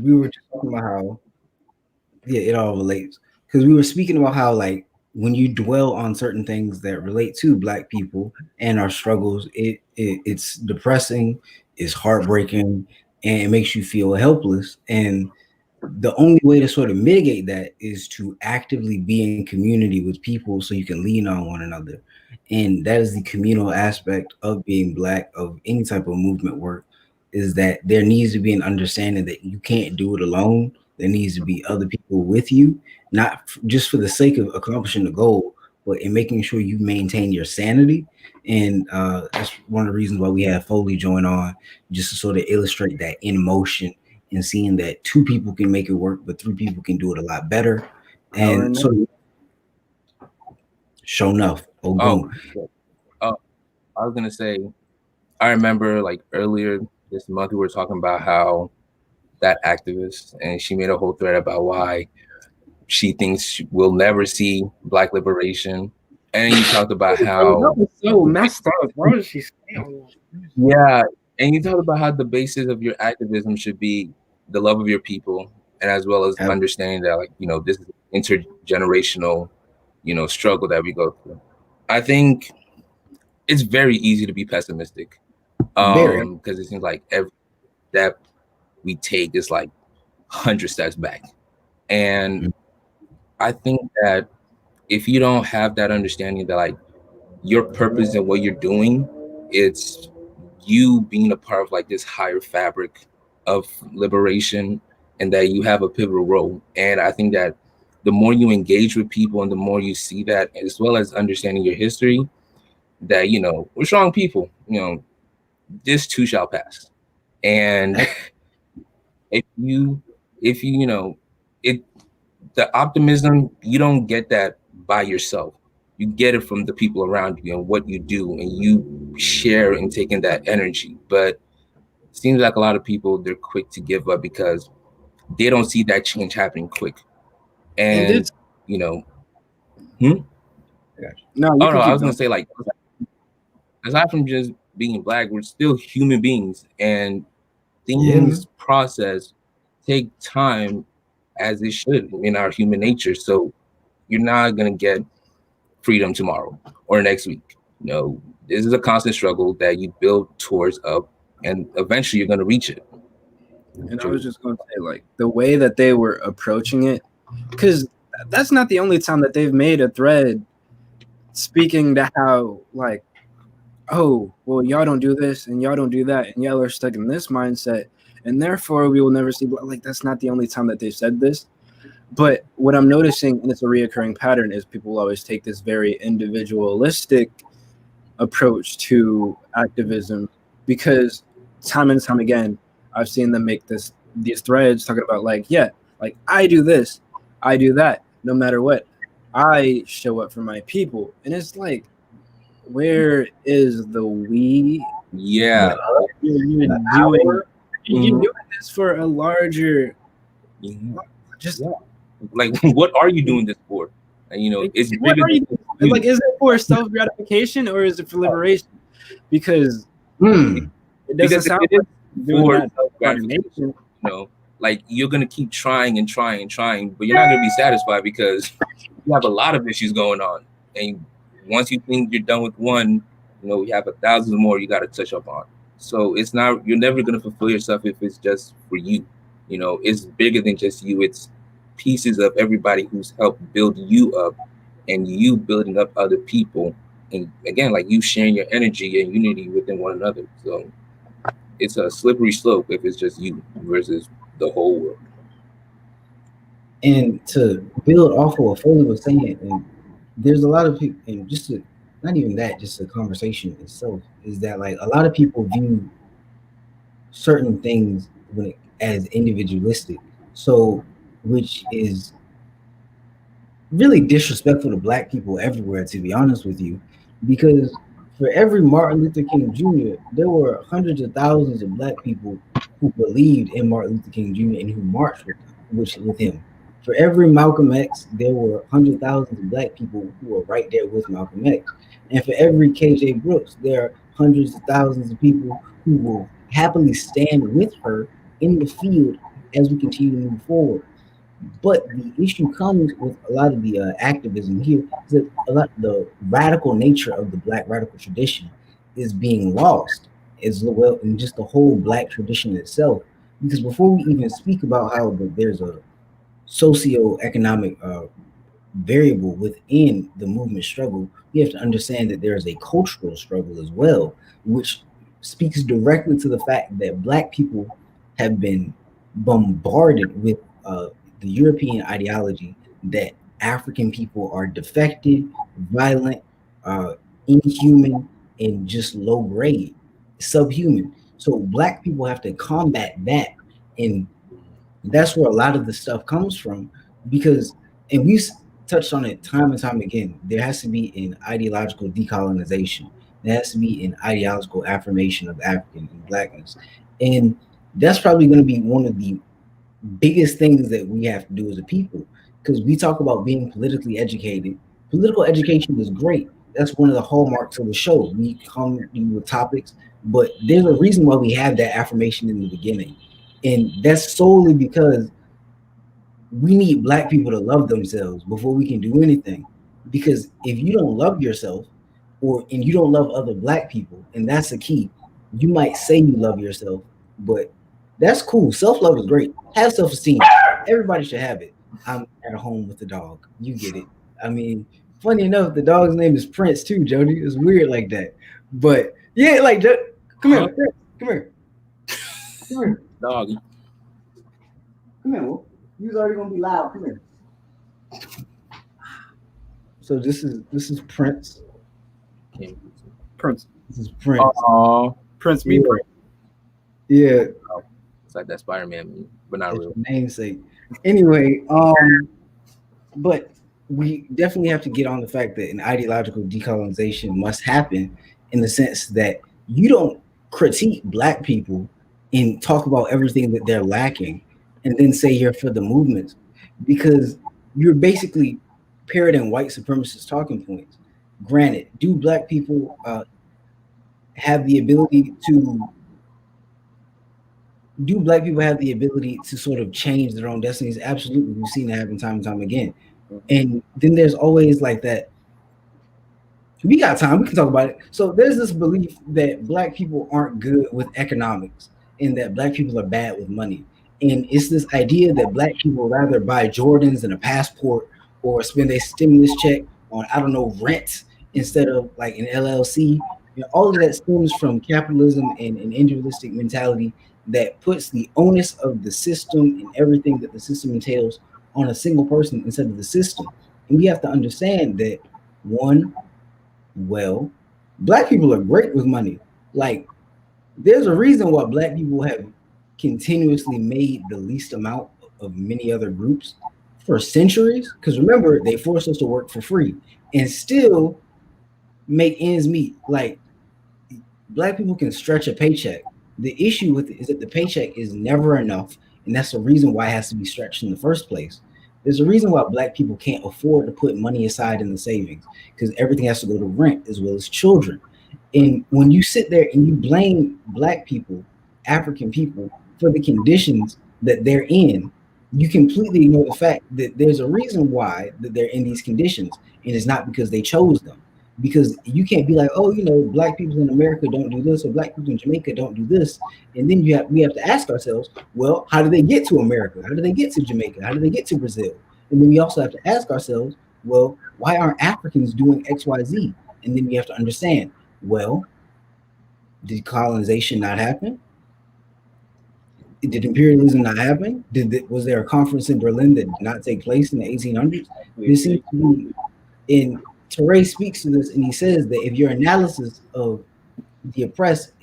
we were just talking about how, yeah, it all relates. Because we were speaking about how, like, when you dwell on certain things that relate to Black people and our struggles, it's depressing, it's heartbreaking, and it makes you feel helpless. And the only way to sort of mitigate that is to actively be in community with people so you can lean on one another. And that is the communal aspect of being Black, of any type of movement work, is that there needs to be an understanding that you can't do it alone. There needs to be other people with you, not just for the sake of accomplishing the goal, but in making sure you maintain your sanity. And that's one of the reasons why we have Foley join on, just to sort of illustrate that in motion and seeing that 2 people can make it work, but 3 people can do it a lot better. And so, show enough. I was gonna say, I remember like earlier this month we were talking about how that activist, and she made a whole thread about why she thinks we'll never see Black liberation. And you talked about how that was so messed up. Why was she saying? Yeah, and you talked about how the basis of your activism should be the love of your people, and as well as understanding that, like, this is intergenerational, struggle that we go through. I think it's very easy to be pessimistic, because it seems like every step we take is like 100 steps back. And I think that if you don't have that understanding that, like, your purpose and what you're doing, it's you being a part of like this higher fabric of liberation, and that you have a pivotal role. And I think that the more you engage with people and the more you see that, as well as understanding your history, that, we're strong people, this too shall pass. And if you the optimism, you don't get that by yourself. You get it from the people around you and what you do, and you share and take in that energy. But it seems like a lot of people, they're quick to give up because they don't see that change happening quick. And No, I was gonna say, like, aside from just being Black, we're still human beings, and things process take time, as it should in our human nature. So you're not gonna get freedom tomorrow or next week. This is a constant struggle that you build towards up, and eventually you're gonna reach it. And I was just going to say, like, the way that they were approaching it, because that's not the only time that they've made a thread speaking to how, like, oh, well, y'all don't do this and y'all don't do that, and y'all are stuck in this mindset, and therefore we will never see, like, that's not the only time that they've said this. But what I'm noticing, and it's a reoccurring pattern, is people always take this very individualistic approach to activism, because time and time again, I've seen them make these threads talking about, like, yeah, like, I do this, I do that, no matter what. I show up for my people. And it's like, where is the we? Yeah. You're doing this for a larger, like, what are you doing this for? And, it's bigger. Like, is it for self-gratification or is it for liberation? Because it doesn't sound like doing that self-gratification. Like, you're gonna keep trying and trying and trying, but you're not gonna be satisfied because you have a lot of issues going on. And once you think you're done with one, you have 1,000 more you got to touch up on. So you're never gonna fulfill yourself if it's just for you. It's bigger than just you. It's pieces of everybody who's helped build you up, and you building up other people, and again, like, you sharing your energy and unity within one another. So it's a slippery slope if it's just you versus the whole world. And to build off of what Foley was saying, and there's a lot of people, and just to, not even that, just the conversation itself is that like a lot of people view certain things as individualistic, so which is really disrespectful to Black people everywhere, to be honest with you, because for every Martin Luther King Jr., there were hundreds of thousands of Black people who believed in Martin Luther King Jr. and who marched with him. For every Malcolm X, there were hundreds of thousands of Black people who were right there with Malcolm X. And for every KJ Brooks, there are hundreds of thousands of people who will happily stand with her in the field as we continue to move forward. But the issue comes with a lot of the activism here is that a lot the radical nature of the Black radical tradition is being lost as well, and just the whole Black tradition itself. Because before we even speak about how there's a socioeconomic variable within the movement struggle, we have to understand that there is a cultural struggle as well, which speaks directly to the fact that Black people have been bombarded with the European ideology that African people are defective, violent, inhuman, and just low grade, subhuman. So Black people have to combat that, and that's where a lot of the stuff comes from. Because, and we've touched on it time and time again, there has to be an ideological decolonization. There has to be an ideological affirmation of African and Blackness, and that's probably going to be one of the biggest things that we have to do as a people, because we talk about being politically educated. Political education is great. That's one of the hallmarks of the show. We come with topics, but there's a reason why we have that affirmation in the beginning, and that's solely because we need Black people to love themselves before we can do anything. Because if you don't love yourself, and you don't love other Black people, and that's the key, you might say you love yourself, but that's cool. Self-love is great. Have self-esteem. Everybody should have it. I'm at home with the dog. You get it. I mean, funny enough, the dog's name is Prince too, Jody. It's weird like that. But yeah, like, come here, Prince. Come here. Come here. Doggy. Come here, Will. You's already gonna be loud. Come here. So this is Prince. Prince. This is Prince. Oh, Prince me. Yeah. It's like that Spider-Man meme, but not real. Namesake. Anyway, but we definitely have to get on the fact that an ideological decolonization must happen, in the sense that you don't critique Black people and talk about everything that they're lacking and then say you're for the movement, because you're basically parroting white supremacist talking points. Granted, do Black people have the ability to sort of change their own destinies? Absolutely. We've seen that happen time and time again. And then there's always like that, we got time, we can talk about it. So there's this belief that Black people aren't good with economics and that Black people are bad with money. And it's this idea that Black people rather buy Jordans and a passport or spend a stimulus check on, I don't know, rent instead of like an LLC. You know, all of that stems from capitalism and an individualistic mentality that puts the onus of the system and everything that the system entails on a single person instead of the system. And we have to understand that, one, well, Black people are great with money. Like, there's a reason why Black people have continuously made the least amount of many other groups for centuries. Because remember, they forced us to work for free and still make ends meet. Like, Black people can stretch a paycheck. The issue with it is that the paycheck is never enough, and that's the reason why it has to be stretched in the first place. There's a reason why Black people can't afford to put money aside in the savings, because everything has to go to rent as well as children. And when you sit there and you blame Black people, African people, for the conditions that they're in, you completely ignore the fact that there's a reason why that they're in these conditions, and it's not because they chose them. Because you can't be like, oh, you know, Black people in America don't do this, or Black people in Jamaica don't do this. And then we have to ask ourselves, well, how did they get to America? How did they get to Jamaica? How did they get to Brazil? And then we also have to ask ourselves, well, why aren't Africans doing X, Y, Z? And then we have to understand, well, did colonization not happen? Did imperialism not happen? Was there a conference in Berlin that did not take place in the 1800s? This seems to be in Teray speaks to this, and he says that if your analysis of the oppressed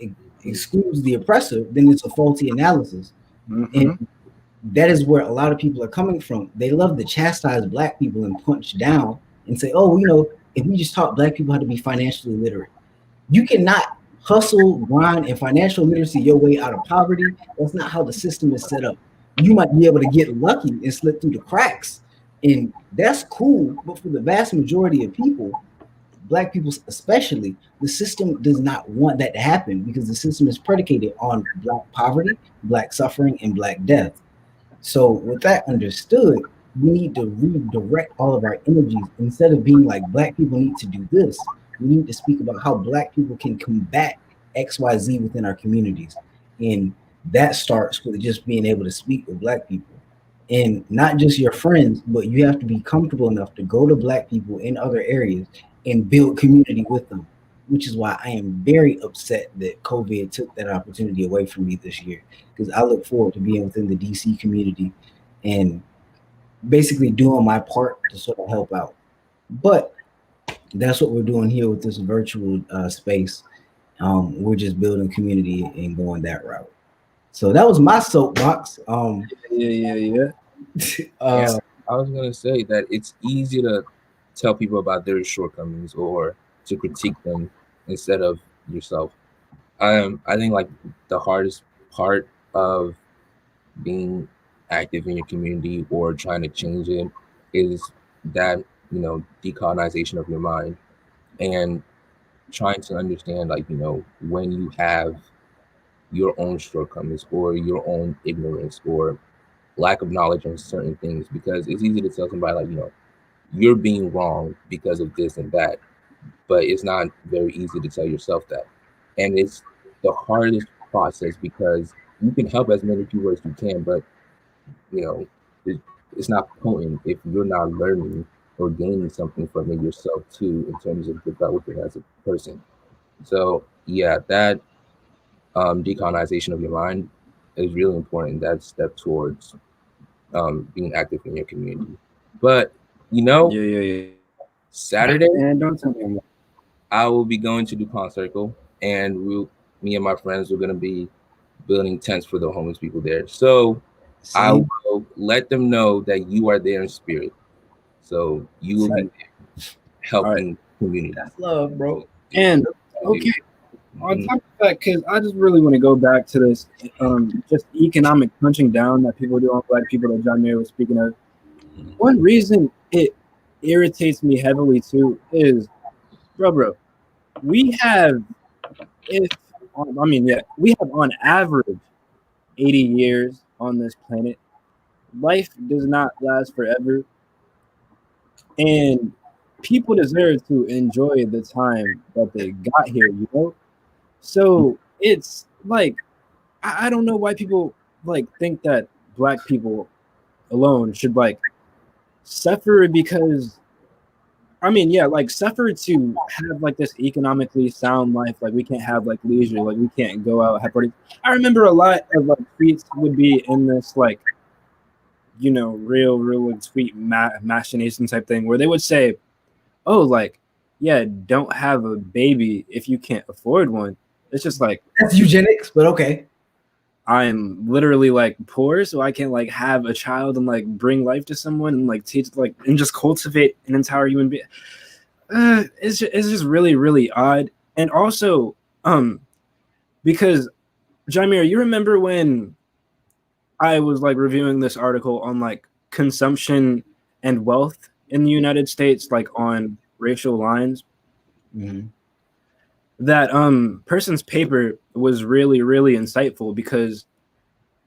excludes the oppressor, then it's a faulty analysis. Mm-hmm. And that is where a lot of people are coming from. They love to chastise black people and punch down and say, oh, if we just taught black people how to be financially literate. You cannot hustle, grind, and financial literacy your way out of poverty. That's not how the system is set up. You might be able to get lucky and slip through the cracks, and that's cool. But for the vast majority of people, black people especially, the system does not want that to happen because the system is predicated on black poverty, black suffering, and black death. So with that understood, we need to redirect all of our energies. Instead of being like black people need to do this, we need to speak about how black people can combat XYZ within our communities. And that starts with just being able to speak with black people. And not just your friends, but you have to be comfortable enough to go to black people in other areas and build community with them, which is why I am very upset that COVID took that opportunity away from me this year, because I look forward to being within the DC community and basically doing my part to sort of help out. But that's what we're doing here with this virtual space. We're just building community and going that route. So that was my soapbox. Yeah. I was gonna say that it's easy to tell people about their shortcomings or to critique them instead of yourself. I think like the hardest part of being active in your community or trying to change it is that decolonization of your mind and trying to understand when you have your own shortcomings or your own ignorance or lack of knowledge on certain things, because it's easy to tell somebody you're being wrong because of this and that, but it's not very easy to tell yourself that. And it's the hardest process because you can help as many people as you can, but it's not potent if you're not learning or gaining something from it yourself too, in terms of developing as a person. So yeah, that decolonization of your mind is really important. That step towards being active in your community. But Yeah. Saturday, And don't tell me I will be going to DuPont Circle, and me and my friends are going to be building tents for the homeless people there. So I will let them know that you are there in spirit. So you will be helping community. That's love, bro. And okay, on top of that, because I just really want to go back to this just economic punching down that people do on black people that John Mayer was speaking of. One reason it irritates me heavily too is, bro, we have we have on average 80 years on this planet. Life does not last forever, and people deserve to enjoy the time that they got here, So it's like, I don't know why people think that black people alone should suffer, because suffer to have this economically sound life. We can't have leisure, we can't go out, have parties. I remember a lot of tweets would be in this real tweet machination type thing where they would say, oh, yeah, don't have a baby if you can't afford one. It's just that's eugenics, but okay. I'm literally poor, so I can have a child and bring life to someone and teach and just cultivate an entire human being. It's just really, really odd. And also, because Jameer, you remember when I was reviewing this article on consumption and wealth in the United States, on racial lines? Mm-hmm. That person's paper was really, really insightful, because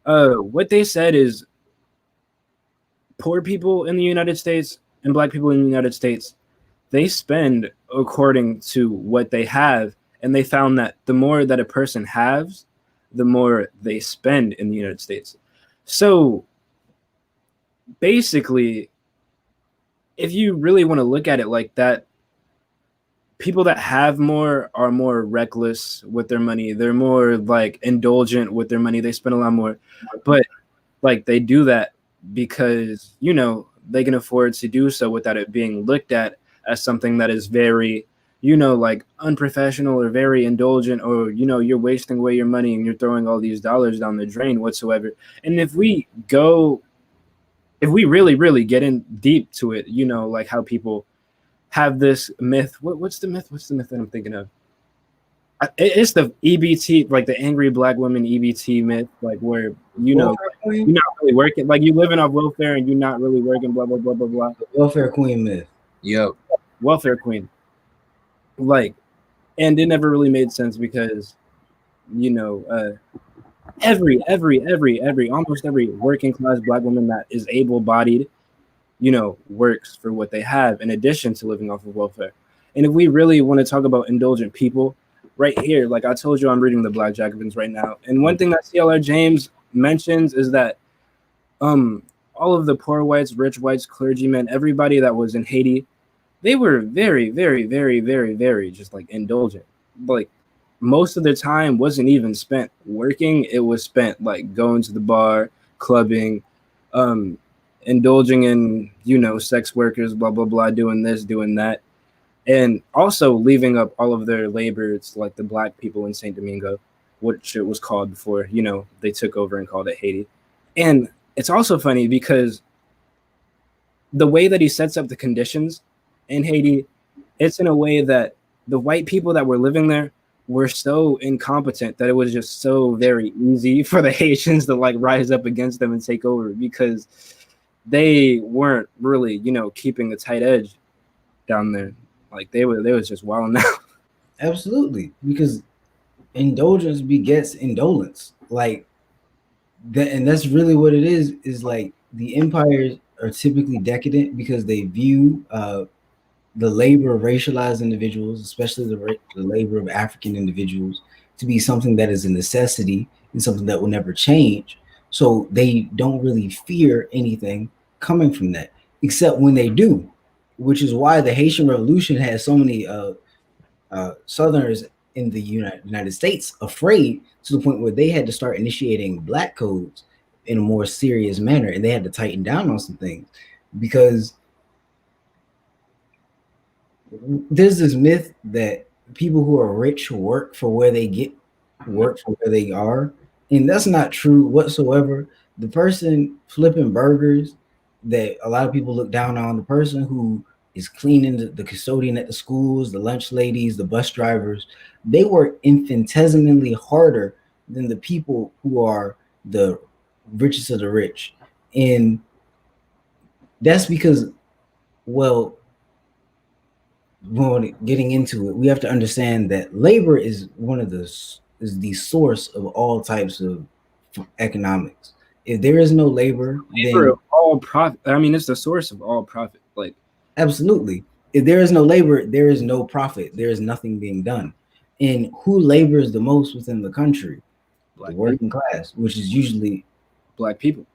what they said is poor people in the United States and black people in the United States, they spend according to what they have, and they found that the more that a person has, the more they spend in the United States. So basically, if you really want to look at it like that, people that have more are more reckless with their money. They're more like indulgent with their money. They spend a lot more, but like they do that because, you know, they can afford to do so without it being looked at as something that is very, you know, like unprofessional or very indulgent, or, you know, you're wasting away your money and you're throwing all these dollars down the drain whatsoever. And if we really, really get in deep to it, you know, like how people have this myth. What's the myth? What's the myth that I'm thinking of? It's the EBT, like the angry black woman EBT myth, like where, you know, you're not really working, like you living off welfare and you're not really working, blah, blah, blah, blah, blah. The welfare queen myth. Yep. Welfare queen. Like, and it never really made sense because, you know, almost every working class black woman that is able-bodied, you know, works for what they have in addition to living off of welfare. And if we really want to talk about indulgent people, right here, like I told you, I'm reading the Black Jacobins right now. And one thing that CLR James mentions is that all of the poor whites, rich whites, clergymen, everybody that was in Haiti, they were very, very, very, very, very just like indulgent. Like most of their time wasn't even spent working. It was spent like going to the bar, clubbing, indulging in, you know, sex workers, blah, blah, blah, doing this, doing that. And also leaving up all of their labor to like the black people in St. Domingo, which it was called before, you know, they took over and called it Haiti. And it's also funny because the way that he sets up the conditions in Haiti, it's in a way that the white people that were living there were so incompetent that it was just so very easy for the Haitians to like rise up against them and take over, because they weren't really, you know, keeping a tight edge down there. Like they was just wilding out. Absolutely, because indulgence begets indolence. Like that, and that's really what it is. Is like the empires are typically decadent because they view the labor of racialized individuals, especially the labor of African individuals, to be something that is a necessity and something that will never change. So they don't really fear anything coming from that, except when they do, which is why the Haitian Revolution has so many Southerners in the United States afraid, to the point where they had to start initiating black codes in a more serious manner, and they had to tighten down on some things, because there's this myth that people who are rich work for where they are, and that's not true whatsoever. The person flipping burgers that a lot of people look down on, the person who is cleaning, the custodian at the schools, the lunch ladies, the bus drivers, they work infinitesimally harder than the people who are the richest of the rich. And that's because, well, getting into it, we have to understand that labor is the source of all types of economics. If there is no labor, then all profit. I mean, it's the source of all profit. Like, absolutely. If there is no labor, there is no profit. There is nothing being done. And who labors the most within the country? The working class, which is usually black people.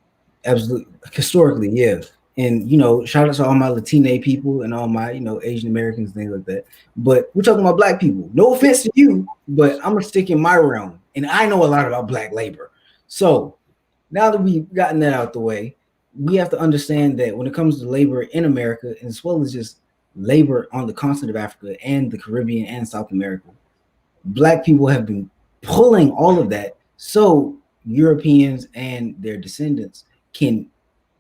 Absolutely. Historically, yeah. And, you know, shout out to all my Latina people and all my, you know, Asian Americans, things like that. But we're talking about black people. No offense to you, but I'm going to stick in my realm. And I know a lot about black labor. So now that we've gotten that out the way, we have to understand that when it comes to labor in America, as well as just labor on the continent of Africa and the Caribbean and South America, black people have been pulling all of that so Europeans and their descendants can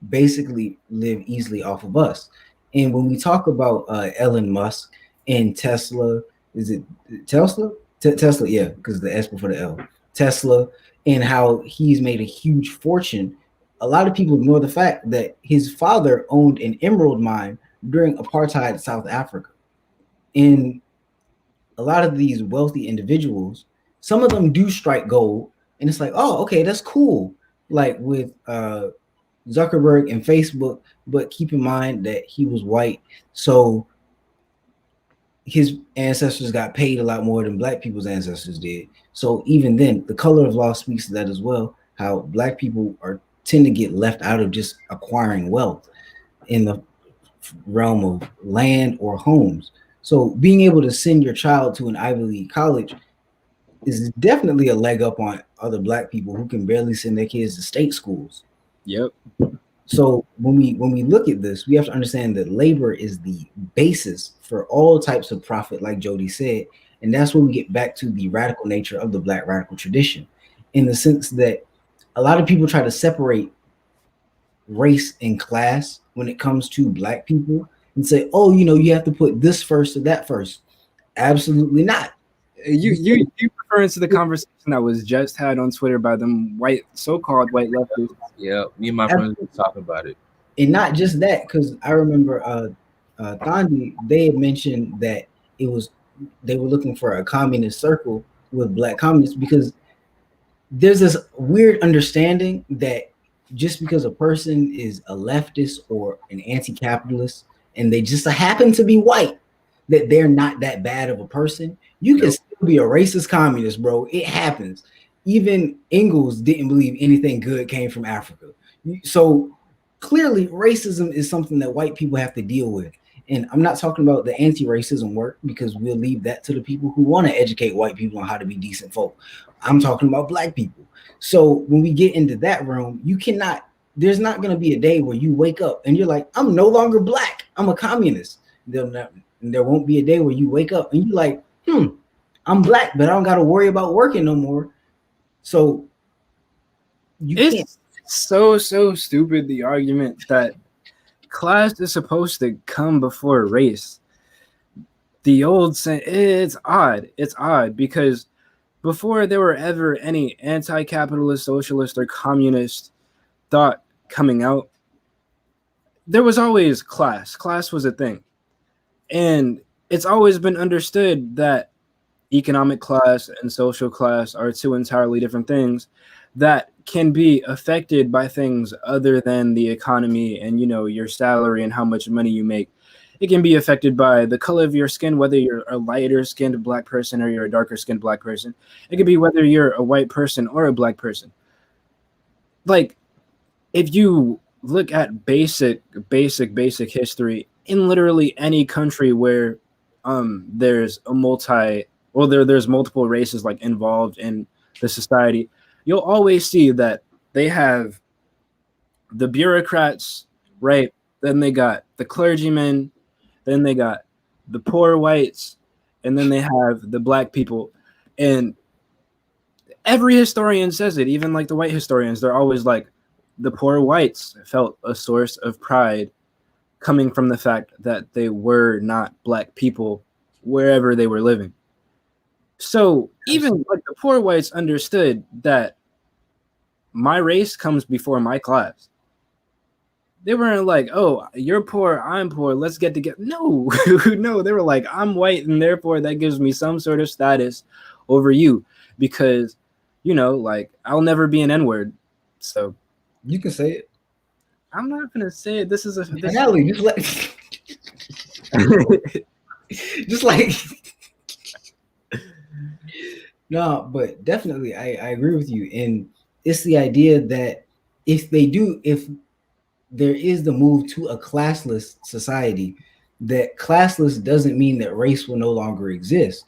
basically live easily off of us. And when we talk about Elon Musk and Tesla, is it Tesla? Tesla, yeah, because the S before the L. Tesla, and how he's made a huge fortune. A lot of people ignore the fact that his father owned an emerald mine during apartheid South Africa. And a lot of these wealthy individuals, some of them do strike gold, and it's like, oh, okay, that's cool. Like with Zuckerberg and Facebook, but keep in mind that he was white, so his ancestors got paid a lot more than black people's ancestors did. So even then, the color of law speaks to that as well, how black people tend to get left out of just acquiring wealth in the realm of land or homes. So being able to send your child to an Ivy League college is definitely a leg up on other Black people who can barely send their kids to state schools. Yep. So when we look at this, we have to understand that labor is the basis for all types of profit, like Jody said, and that's when we get back to the radical nature of the Black radical tradition, in the sense that a lot of people try to separate race and class when it comes to Black people and say, oh, you have to put this first or that first. Absolutely not. You referring to the conversation that was just had on Twitter by them so-called white leftists. Yeah, me and my friends were talking about it. And not just that, because I remember Thandi, they had mentioned that they were looking for a communist circle with Black communists, because there's this weird understanding that just because a person is a leftist or an anti-capitalist and they just happen to be white, that they're not that bad of a person. You can still be a racist communist, bro. It happens. Even Engels didn't believe anything good came from Africa. So clearly racism is something that white people have to deal with. And I'm not talking about the anti-racism work, because we'll leave that to the people who want to educate white people on how to be decent folk. I'm talking about Black people. So when we get into that realm, there's not going to be a day where you wake up and you're like, I'm no longer Black, I'm a communist. There won't be a day where you wake up and you're like, I'm Black, but I don't got to worry about working no more. So it's so stupid, the argument that class is supposed to come before race. The old saying, it's odd because before there were ever any anti-capitalist, socialist, or communist thought coming out, there was always class. Class was a thing. And it's always been understood that economic class and social class are two entirely different things that can be affected by things other than the economy and, your salary and how much money you make. It can be affected by the color of your skin, whether you're a lighter skinned Black person or you're a darker skinned Black person. It could be whether you're a white person or a Black person. Like, if you look at basic history in literally any country where there's there's multiple races like involved in the society, you'll always see that they have the bureaucrats, right? Then they got the clergymen, then they got the poor whites, and then they have the Black people. And every historian says it, even like the white historians, they're always like, the poor whites felt a source of pride coming from the fact that they were not Black people wherever they were living. So even like the poor whites understood that my race comes before my class. They weren't like, oh, you're poor, I'm poor, let's get together. No, no, they were like, I'm white, and therefore that gives me some sort of status over you, because, like, I'll never be an N-word. So you can say it. I'm not gonna say it. Just like no, but definitely I agree with you. And it's the idea that if there is the move to a classless society, that classless doesn't mean that race will no longer exist.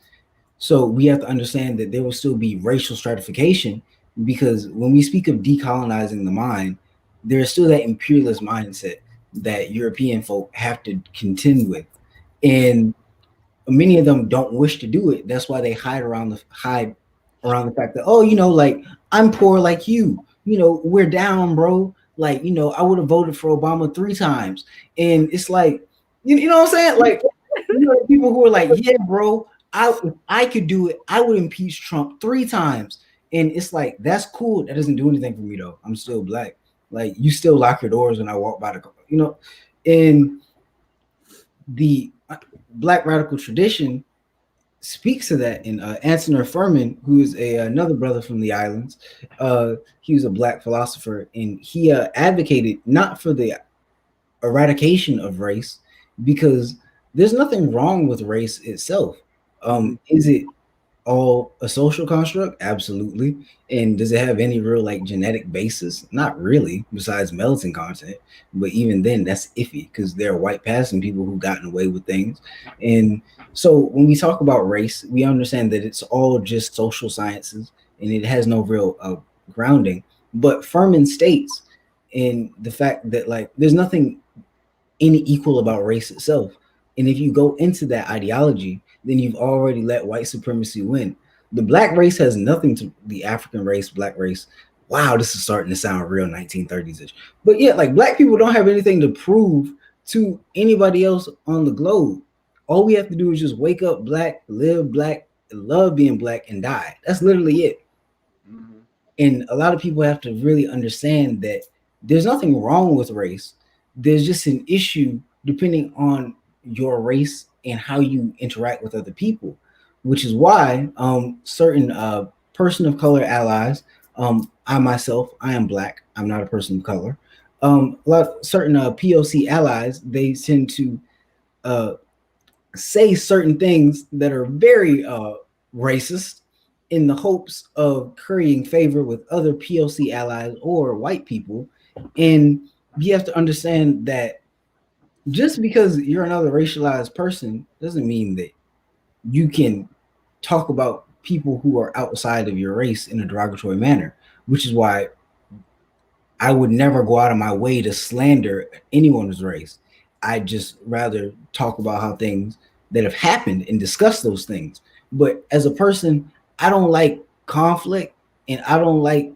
So we have to understand that there will still be racial stratification, because when we speak of decolonizing the mind, there's still that imperialist mindset that European folk have to contend with. And many of them don't wish to do it. That's why they hide around the fact that, oh, like, I'm poor like you. We're down, bro. Like, I would have voted for Obama 3 times. And it's like, you know what I'm saying? Like, people who are like, yeah, bro, if I could do it, I would impeach Trump 3 times. And it's like, that's cool. That doesn't do anything for me, though. I'm still Black. Like, you still lock your doors when I walk by the, and the Black radical tradition speaks to that. And Antonin Furman, who is another brother from the islands, he was a Black philosopher, and he advocated not for the eradication of race, because there's nothing wrong with race itself. Is it all a social construct? Absolutely. And does it have any real like genetic basis? Not really, besides melatonin content. But even then, that's iffy because there are white passing people who've gotten away with things. And so when we talk about race, we understand that it's all just social sciences and it has no real grounding. But Furman states in the fact that like there's nothing unequal about race itself. And if you go into that ideology, then you've already let white supremacy win. The black race has nothing to the African race, black race. Wow, this is starting to sound real 1930s-ish. But yeah, like black people don't have anything to prove to anybody else on the globe. All we have to do is just wake up black, live black, love being black, and die. That's literally it. Mm-hmm. And a lot of people have to really understand that there's nothing wrong with race. There's just an issue depending on your race and how you interact with other people, which is why certain person of color allies, I myself, I am black, I'm not a person of color. Certain POC allies, they tend to say certain things that are very racist in the hopes of currying favor with other POC allies or white people. And you have to understand that just because you're another racialized person doesn't mean that you can talk about people who are outside of your race in a derogatory manner, which is why I would never go out of my way to slander anyone's race. I just rather talk about how things that have happened and discuss those things. But as a person, I don't like conflict and I don't like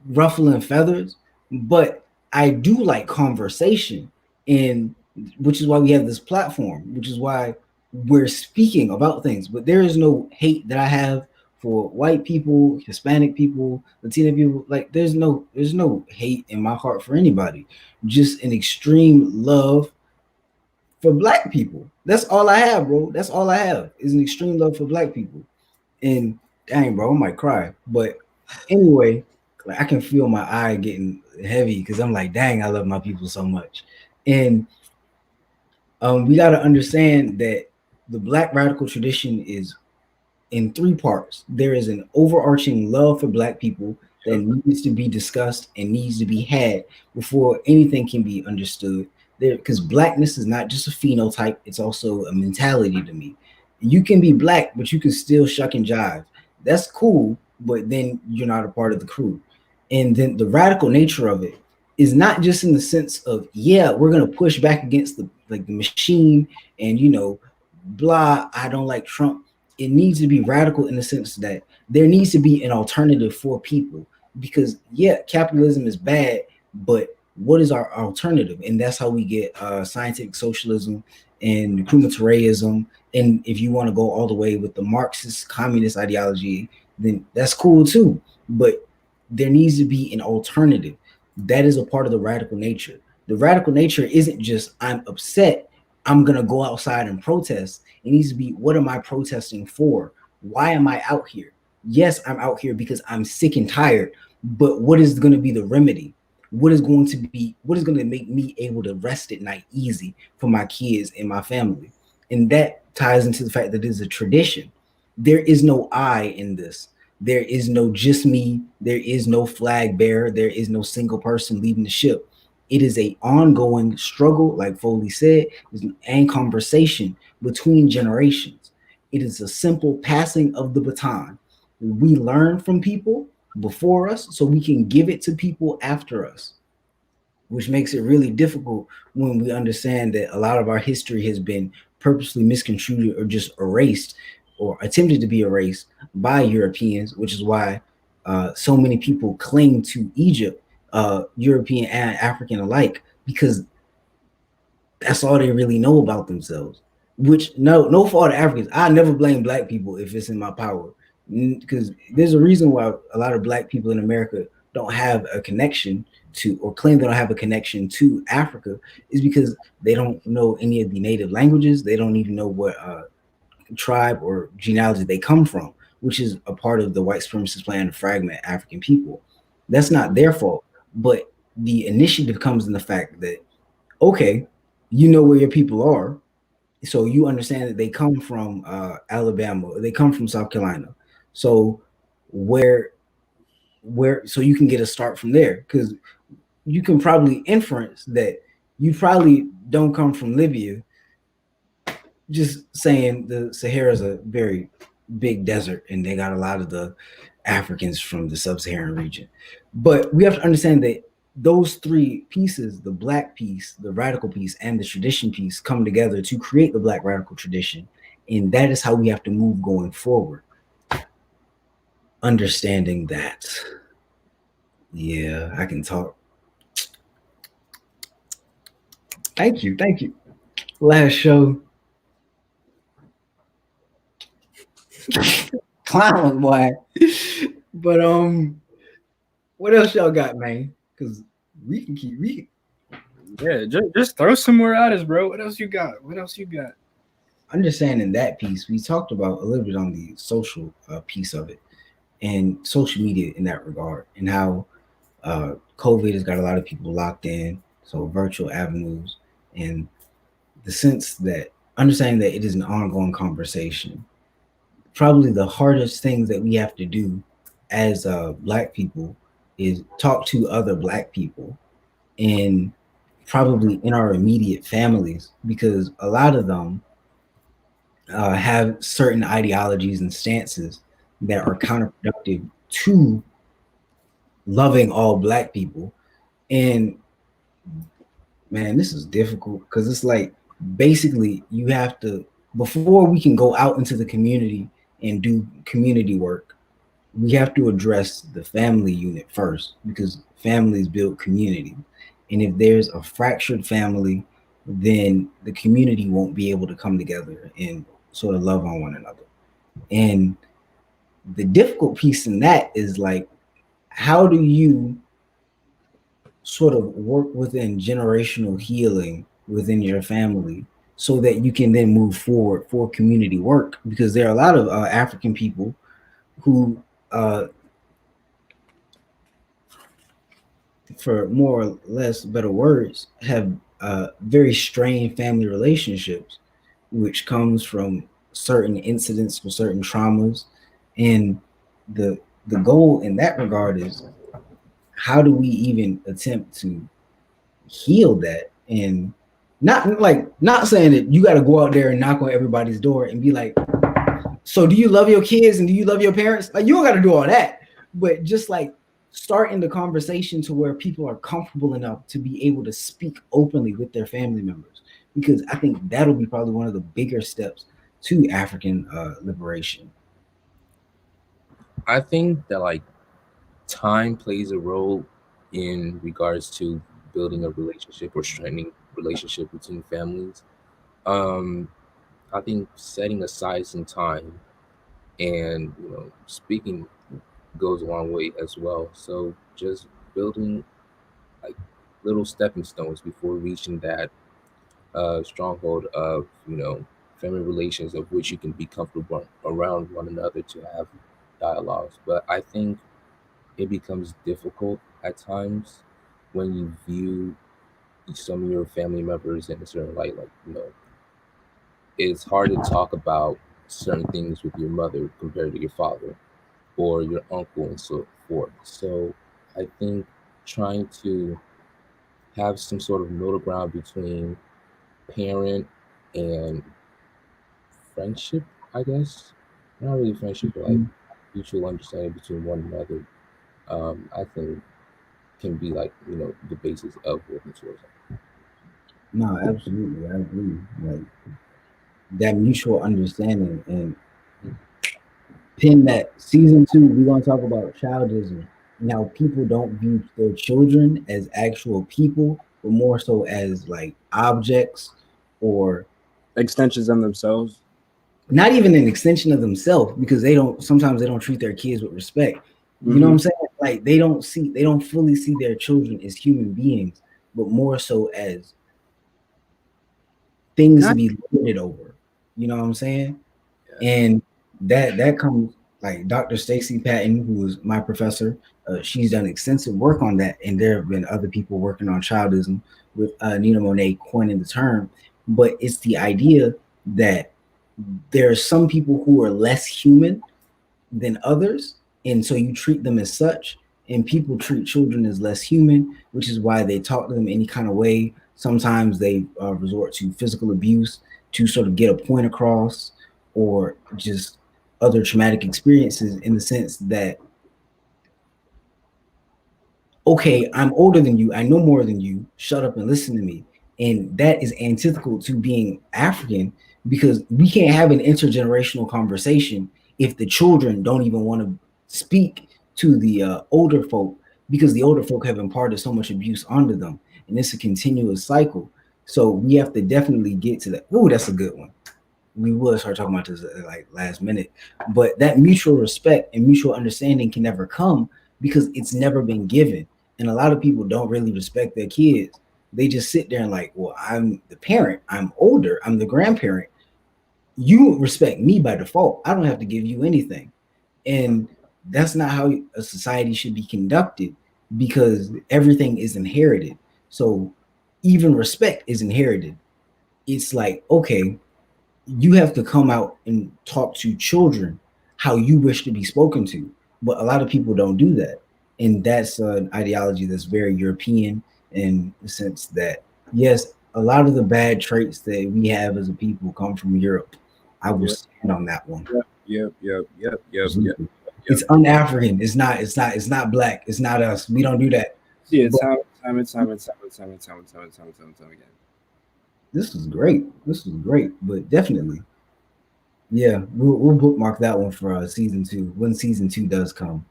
ruffling feathers, but I do like conversation, and which is why we have this platform, which is why we're speaking about things. But there is no hate that I have for white people, Hispanic people, Latino people. Like there's no hate in my heart for anybody. Just an extreme love for black people. That's all I have, bro. That's all I have is an extreme love for black people. And dang, bro, I might cry. But anyway, like I can feel my eye getting heavy because I'm like, dang, I love my people so much. And we got to understand that the black radical tradition is in three parts. There is an overarching love for black people that needs to be discussed and needs to be had before anything can be understood. There, because blackness is not just a phenotype, it's also a mentality to me. You can be black, but you can still shuck and jive. That's cool, but then you're not a part of the crew. And then the radical nature of it is not just in the sense of, yeah, we're gonna push back against the machine and blah, I don't like Trump. It needs to be radical in the sense that there needs to be an alternative for people. Because yeah, capitalism is bad, but what is our alternative? And that's how we get scientific socialism and crematorism. And if you want to go all the way with the Marxist communist ideology, then that's cool too. But there needs to be an alternative. That is a part of the radical nature. The radical nature isn't just I'm upset, I'm gonna go outside and protest. It needs to be, what am I protesting for? Why am I out here? Yes, I'm out here because I'm sick and tired, but what is going to be the remedy? What is going to make me able to rest at night easy for my kids and my family? And that ties into the fact that it is a tradition. There is no I in this. There is no just me. There is no flag bearer. There is no single person leading the ship. It is an ongoing struggle, like Foley said, and conversation between generations. It is a simple passing of the baton. We learn from people before us so we can give it to people after us, which makes it really difficult when we understand that a lot of our history has been purposely misconstrued or just erased or attempted to be erased by Europeans, which is why so many people cling to Egypt, European and African alike, because that's all they really know about themselves. Which no fault of Africans. I never blame black people if it's in my power, because there's a reason why a lot of black people in America don't have a connection to, or claim they don't have a connection to Africa, is because they don't know any of the native languages. They don't even know what tribe or genealogy they come from, which is a part of the white supremacist plan to fragment African people. That's not their fault, but the initiative comes in the fact that, okay, you know where your people are, So you understand that they come from Alabama, they come from South Carolina. So where so you can get a start from there, because you can probably inference that you probably don't come from Libya. Just saying the Sahara is a very big desert and they got a lot of the Africans from the sub-Saharan region. But we have to understand that those three pieces, the black piece, the radical piece, and the tradition piece, come together to create the black radical tradition. And that is how we have to move going forward. Understanding that. Yeah, I can talk. Thank you. Thank you. Last show. Clown, boy. But what else y'all got, man? Because we can keep reading. Yeah, just throw some more at us, bro. What else you got? What else you got? Understanding that piece, we talked about a little bit on the social piece of it and social media in that regard, and how COVID has got a lot of people locked in, so virtual avenues, and the sense that understanding that it is an ongoing conversation. Probably the hardest things that we have to do as black people is talk to other black people, and probably in our immediate families, because a lot of them have certain ideologies and stances that are counterproductive to loving all black people. And man, this is difficult because it's like basically you have to, before we can go out into the community and do community work, we have to address the family unit first, because families build community. And if there's a fractured family, then the community won't be able to come together and sort of love on one another. And the difficult piece in that is like, how do you sort of work within generational healing within your family so that you can then move forward for community work? Because there are a lot of African people who, for more or less better words, have very strained family relationships, which comes from certain incidents or certain traumas. And the goal in that regard is, how do we even attempt to heal that? And not saying that you got to go out there and knock on everybody's door and be like, so do you love your kids and do you love your parents? Like, you don't got to do all that, but just like starting the conversation to where people are comfortable enough to be able to speak openly with their family members, because I think that'll be probably one of the bigger steps to African liberation. I think that like time plays a role in regards to building a relationship or strengthening relationship between families. I think setting aside some time and speaking goes a long way as well. So just building like little stepping stones before reaching that stronghold of family relations, of which you can be comfortable around one another to have dialogues. But I think it becomes difficult at times when you view some of your family members in a certain light. Like, it's hard to talk about certain things with your mother compared to your father or your uncle and so forth. So I think trying to have some sort of middle ground between parent and friendship, I guess. Not really friendship, but like mutual understanding between one another, I think can be like, the basis of working towards it. No, absolutely. I agree. Like that mutual understanding, and pin that season 2, we're going to talk about childism. Now, people don't view their children as actual people, but more so as like objects, or Extensions of themselves. not even an extension of themselves, because sometimes they don't treat their kids with respect. You know what I'm saying? Like they don't fully see their children as human beings, but more so as things to be lorded over. You know what I'm saying? Yeah. And that comes, like Dr. Stacy Patton, who was my professor, she's done extensive work on that, and there have been other people working on childism, with Nina Monet coining the term. But it's the idea that there are some people who are less human than others, and so you treat them as such. And people treat children as less human, which is why they talk to them any kind of way. Sometimes they resort to physical abuse to sort of get a point across, or just other traumatic experiences, in the sense that, okay, I'm older than you, I know more than you, shut up and listen to me. And that is antithetical to being African, because we can't have an intergenerational conversation if the children don't even want to speak to the older folk, because the older folk have imparted so much abuse onto them. And it's a continuous cycle. So we have to definitely get to that. Oh, that's a good one. We will start talking about this like last minute, but that mutual respect and mutual understanding can never come because it's never been given. And a lot of people don't really respect their kids. They just sit there and like, well, I'm the parent, I'm older, I'm the grandparent. You respect me by default. I don't have to give you anything. And that's not how a society should be conducted, because everything is inherited. So even respect is inherited. It's like, okay, you have to come out and talk to children how you wish to be spoken to. But a lot of people don't do that. And that's an ideology that's very European, in the sense that, yes, a lot of the bad traits that we have as a people come from Europe. I will stand on that one. Yep. It's un-African. It's not black. It's not us. We don't do that. See it But time again. this is great. This is great. But definitely, yeah, we'll bookmark that one for season 2 when season 2 does come.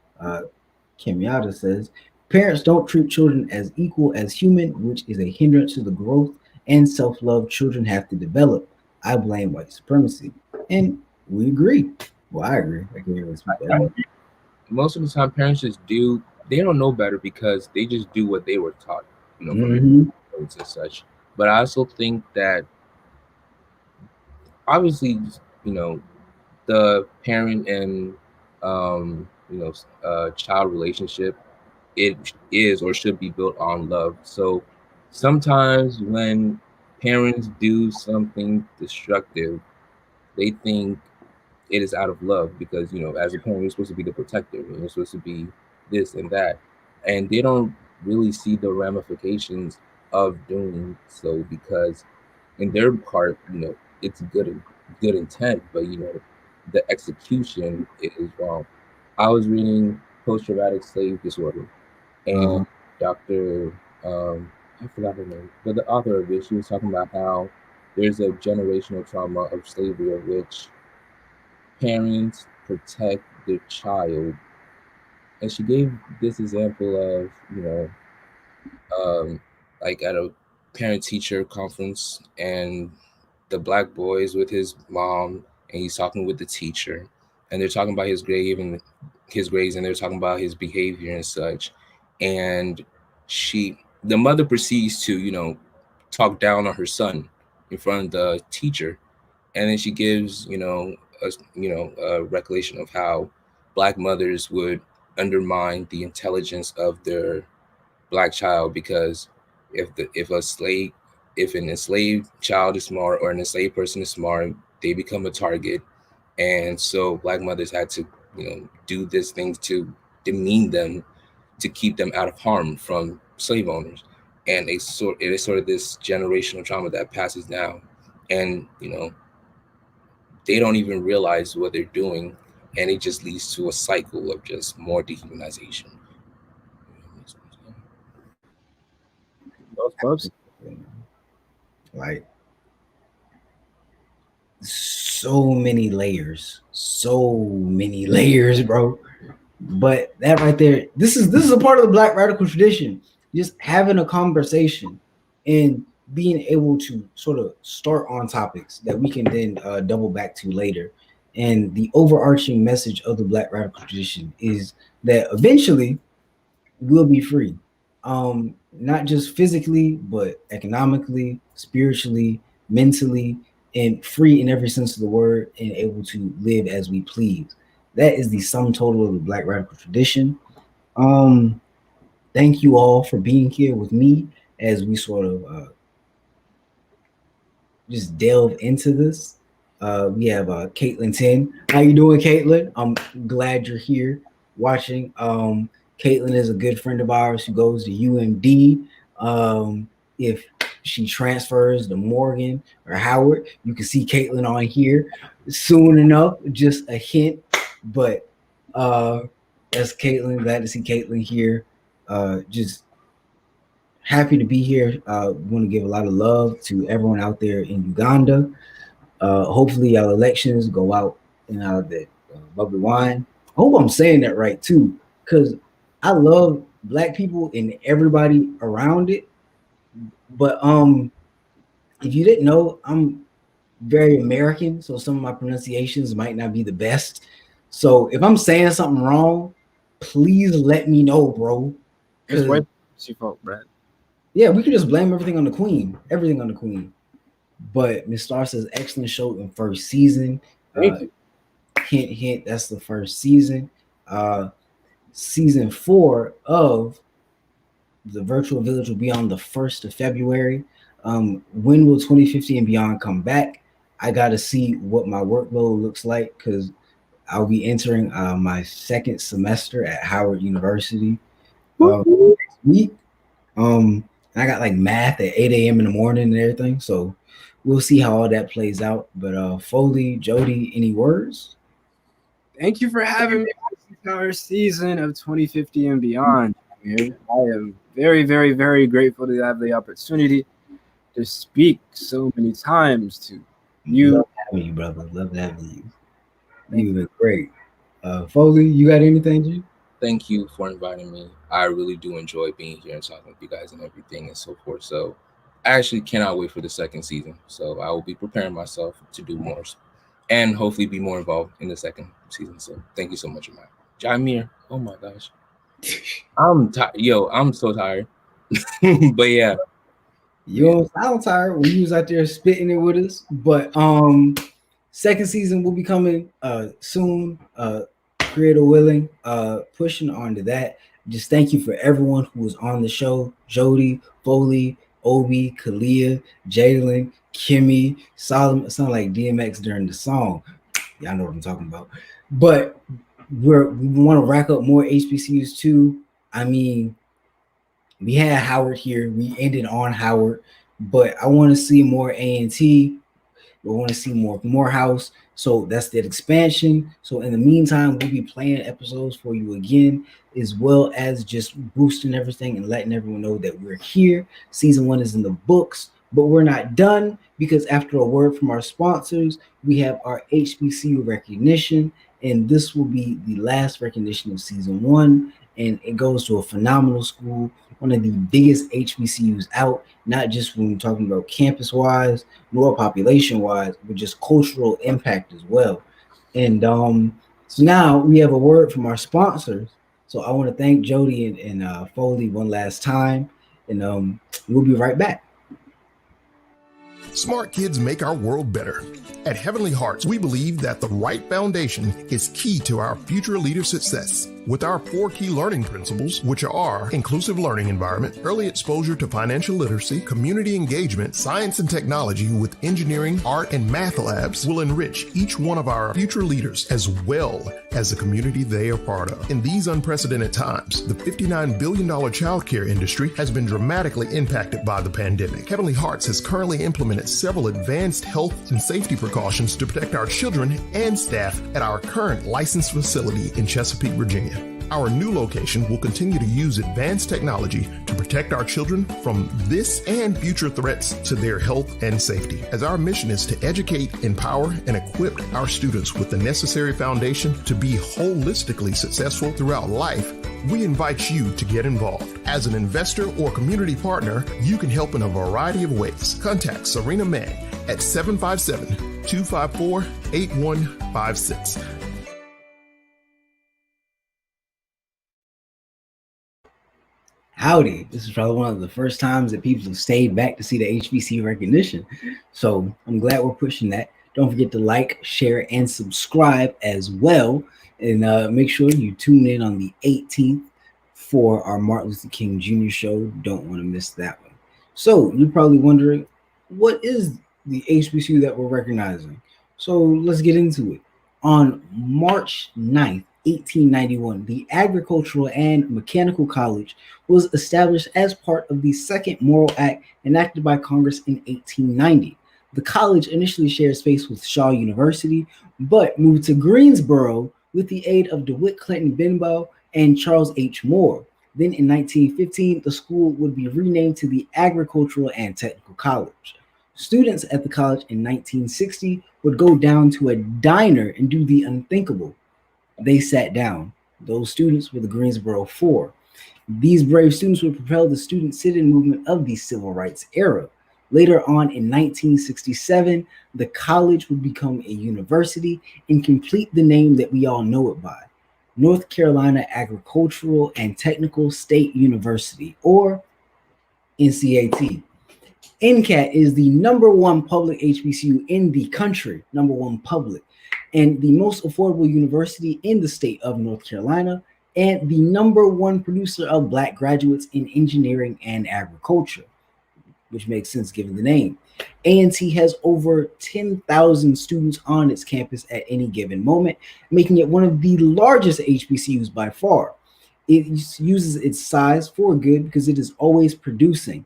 Kenyatta says, parents don't treat children as equal as human, which is a hindrance to the growth and self-love children have to develop. I blame white supremacy. And we agree. Well, I agree. I can't really speak for everyone. Most of the time, parents just do. They don't know better because they just do what they were taught, from Mhm. parents and such. But I also think that obviously, the parent and child relationship, it is or should be built on love. So sometimes when parents do something destructive, they think it is out of love because as a parent you're supposed to be the protector and you're supposed to be this and that, and they don't really see the ramifications of doing so, because in their part it's good intent, but the execution is wrong. I was reading post-traumatic slave disorder, Uh-huh. and Dr. I forgot her name, but the author of it, she was talking about how there's a generational trauma of slavery, of which parents protect their child. And she gave this example of, like at a parent teacher conference, and the black boy is with his mom and he's talking with the teacher, and they're talking about his grades, and they're talking about his behavior and such. And the mother proceeds to, talk down on her son in front of the teacher, and then she gives a recollection of how black mothers would undermine the intelligence of their black child, because if an enslaved child is smart or an enslaved person is smart, they become a target. And so black mothers had to do these things to demean them, to keep them out of harm from slave owners. And it is sort of this generational trauma that passes down, and they don't even realize what they're doing, and it just leads to a cycle of just more dehumanization. Those folks. Like, so many layers, bro. But that right there, this is a part of the black radical tradition. Just having a conversation and being able to sort of start on topics that we can then double back to later. And the overarching message of the black radical tradition is that eventually we'll be free. Not just physically, but economically, spiritually, mentally, and free in every sense of the word, and able to live as we please. That is the sum total of the black radical tradition. Um, Thank you all for being here with me as we sort of just delve into this. We have Caitlin 10. How you doing, Caitlin? I'm glad you're here watching. Caitlin is a good friend of ours who goes to UMD. If she transfers to Morgan or Howard, you can see Caitlin on here soon enough. Just a hint, but that's Caitlin. Glad to see Caitlin here. Just happy to be here. Want to give a lot of love to everyone out there in Uganda. Hopefully, y'all elections go out and out of that bubbly wine. I hope I'm saying that right too, because I love Black people and everybody around it. But if you didn't know, I'm very American, so some of my pronunciations might not be the best. So if I'm saying something wrong, please let me know, bro. It's your fault, Brad. Yeah, we could just blame everything on the Queen. Everything on the Queen. But Miss Star says excellent show in first season. Hint, hint. That's the first season. Season 4 of the Virtual Village will be on the 1st of February. When will 2050 and beyond come back? I got to see what my workload looks like because I'll be entering my second semester at Howard University next week. I got like math at 8 a.m. in the morning and everything. So we'll see how all that plays out. But Foley, Jody, any words? Thank you for having me on this entire season of 2050 and beyond. I am very, very, very grateful to have the opportunity to speak so many times to you. Love having you, brother. Love having you. You've been great. Foley, you got anything, G? Thank you for inviting me. I really do enjoy being here and talking with you guys and everything and so forth. So I actually cannot wait for the second season. So I will be preparing myself to do more and hopefully be more involved in the second season. So thank you so much, Amir. Jaimir. Oh my gosh. I'm tired. Yo, I'm so tired. But yeah. You don't sound tired when you was out there spitting it with us. But second season will be coming soon. Creator willing, pushing on to that. Just thank you for everyone who was on the show. Jody, Foley, Obi, Kalia, Jalen, Kimmy, Solomon. It sounded like DMX during the song. Y'all know what I'm talking about. But we want to rack up more HBCUs too. I mean, we had Howard here. We ended on Howard, but I want to see more A&T. We want to see more Morehouse. So that's that expansion. So in the meantime, we'll be playing episodes for you again, as well as just boosting everything and letting everyone know that we're here. Season 1 is in the books, but we're not done because after a word from our sponsors, we have our HBCU recognition, and this will be the last recognition of season 1, and it goes to a phenomenal school, one of the biggest HBCUs out, not just when we're talking about campus-wise, nor population-wise, but just cultural impact as well. And so now we have a word from our sponsors. So I want to thank Jody and Foley one last time, and we'll be right back. Smart kids make our world better. At Heavenly Hearts, we believe that the right foundation is key to our future leader success. With our 4 key learning principles, which are inclusive learning environment, early exposure to financial literacy, community engagement, science and technology with engineering, art, and math labs will enrich each one of our future leaders as well as the community they are part of. In these unprecedented times, the $59 billion childcare industry has been dramatically impacted by the pandemic. Heavenly Hearts has currently implemented several advanced health and safety precautions to protect our children and staff at our current licensed facility in Chesapeake, Virginia. Our new location will continue to use advanced technology to protect our children from this and future threats to their health and safety, as our mission is to educate, empower, and equip our students with the necessary foundation to be holistically successful throughout life. We invite you to get involved. As an investor or community partner, you can help in a variety of ways. Contact Serena Mag at 757-254-8156. Howdy. This is probably one of the first times that people have stayed back to see the HBCU recognition. So I'm glad we're pushing that. Don't forget to like, share, and subscribe as well. And make sure you tune in on the 18th for our Martin Luther King Jr. show. Don't want to miss that one. So you're probably wondering, what is the HBCU that we're recognizing? So let's get into it. On March 9th, 1891, the Agricultural and Mechanical College was established as part of the Second Morrill Act enacted by Congress in 1890. The college initially shared space with Shaw University, but moved to Greensboro with the aid of DeWitt Clinton Benbow and Charles H. Moore. Then in 1915, the school would be renamed to the Agricultural and Technical College. Students at the college in 1960 would go down to a diner and do the unthinkable. They sat down. Those students were the Greensboro Four. These brave students would propel the student sit-in movement of the civil rights era. Later on in 1967, the college would become a university and complete the name that we all know it by, North Carolina Agricultural and Technical State University, or NCAT. NCAT is the #1 public HBCU in the country, #1 public, and the most affordable university in the state of North Carolina, and the #1 producer of Black graduates in engineering and agriculture, which makes sense given the name. A&T has over 10,000 students on its campus at any given moment, making it one of the largest HBCUs by far. It uses its size for good because it is always producing.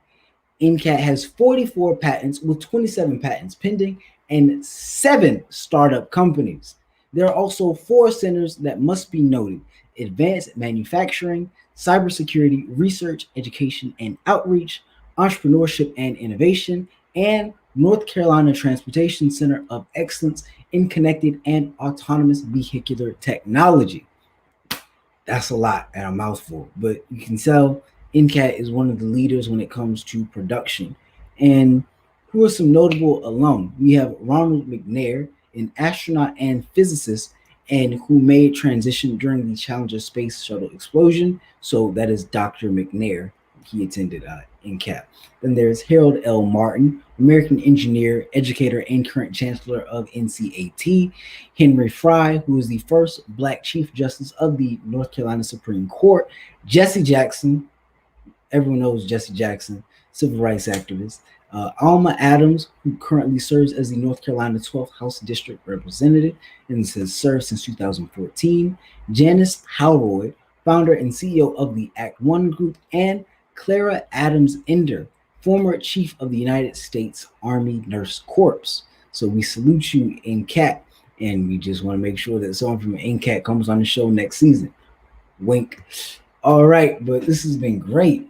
NCAT has 44 patents with 27 patents pending and 7 startup companies. There are also 4 centers that must be noted: advanced manufacturing, cybersecurity, research, education and outreach, entrepreneurship and innovation, and North Carolina Transportation Center of Excellence in Connected and Autonomous Vehicular Technology. That's a lot and a mouthful, but you can tell NCAT is one of the leaders when it comes to production. And who are some notable alum? We have Ronald McNair, an astronaut and physicist, and who made transition during the Challenger Space Shuttle explosion. So that is Dr. McNair. He attended NCAT. Then there's Harold L. Martin, American engineer, educator, and current chancellor of NCAT. Henry Fry, who is the first Black Chief Justice of the North Carolina Supreme Court. Jesse Jackson, everyone knows Jesse Jackson, civil rights activist. Alma Adams, who currently serves as the North Carolina 12th House District Representative and has served since 2014. Janice Howroyd, founder and CEO of the Act One Group, and Clara Adams Ender, former chief of the United States Army Nurse Corps. So we salute you, NCAT, and we just want to make sure that someone from NCAT comes on the show next season. Wink. All right, but this has been great.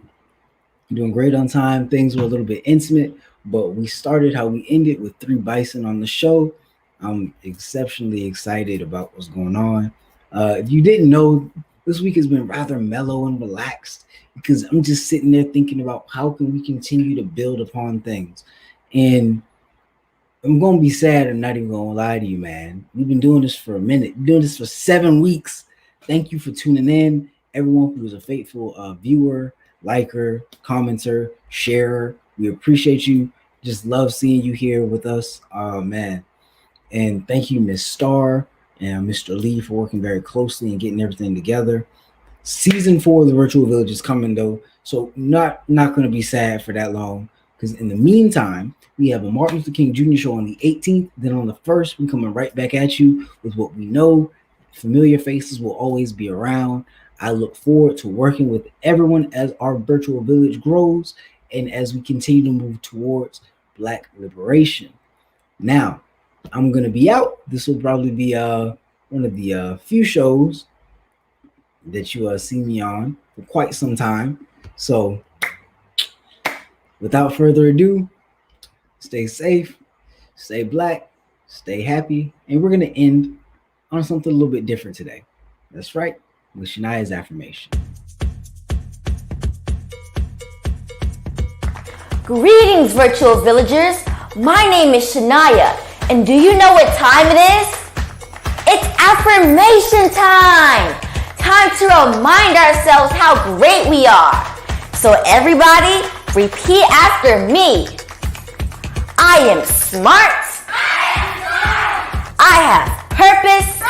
Doing great on time. Things were a little bit intimate, but we started how we ended with 3 bison on the show. I'm exceptionally excited about what's going on. If you didn't know, this week has been rather mellow and relaxed because I'm just sitting there thinking about how can we continue to build upon things. And I'm going to be sad. I'm not even going to lie to you, man. We've been doing this for a minute. We're doing this for 7 weeks. Thank you for tuning in. Everyone who is a faithful viewer, liker, commenter, sharer. We appreciate you. Just love seeing you here with us. Oh, man. And thank you, Miss Starr and Mr. Lee, for working very closely and getting everything together. Season 4 of the Virtual Village is coming, though. So not going to be sad for that long. Because in the meantime, we have a Martin Luther King Jr. show on the 18th. Then on the 1st, we're coming right back at you with what we know. Familiar faces will always be around. I look forward to working with everyone as our virtual village grows and as we continue to move towards Black liberation. Now, I'm going to be out. This will probably be one of the few shows that you see me on for quite some time. So, without further ado, stay safe, stay Black, stay happy, and we're going to end on something a little bit different today. That's right. With Shania's affirmation. Greetings, virtual villagers. My name is Shania, and do you know what time it is? It's affirmation time! Time to remind ourselves how great we are. So everybody, repeat after me. I am smart. I have purpose.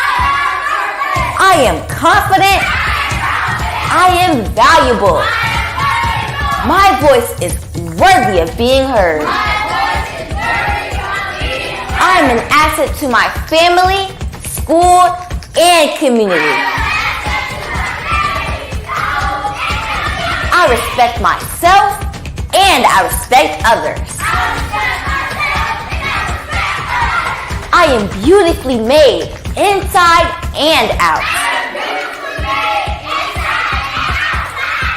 I am confident. I am valuable. My voice is worthy of being heard. I am an asset to my family, school, and community. I respect myself and I respect others. I am beautifully made inside and out.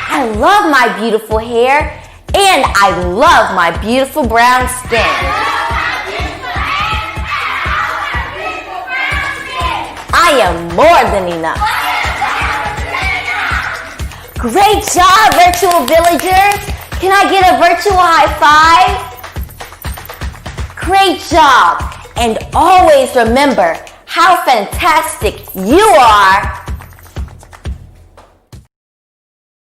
I love my beautiful hair and I love my beautiful brown skin. I am more than enough. Great job, virtual villagers. Can I get a virtual high five? Great job. And always remember how fantastic you are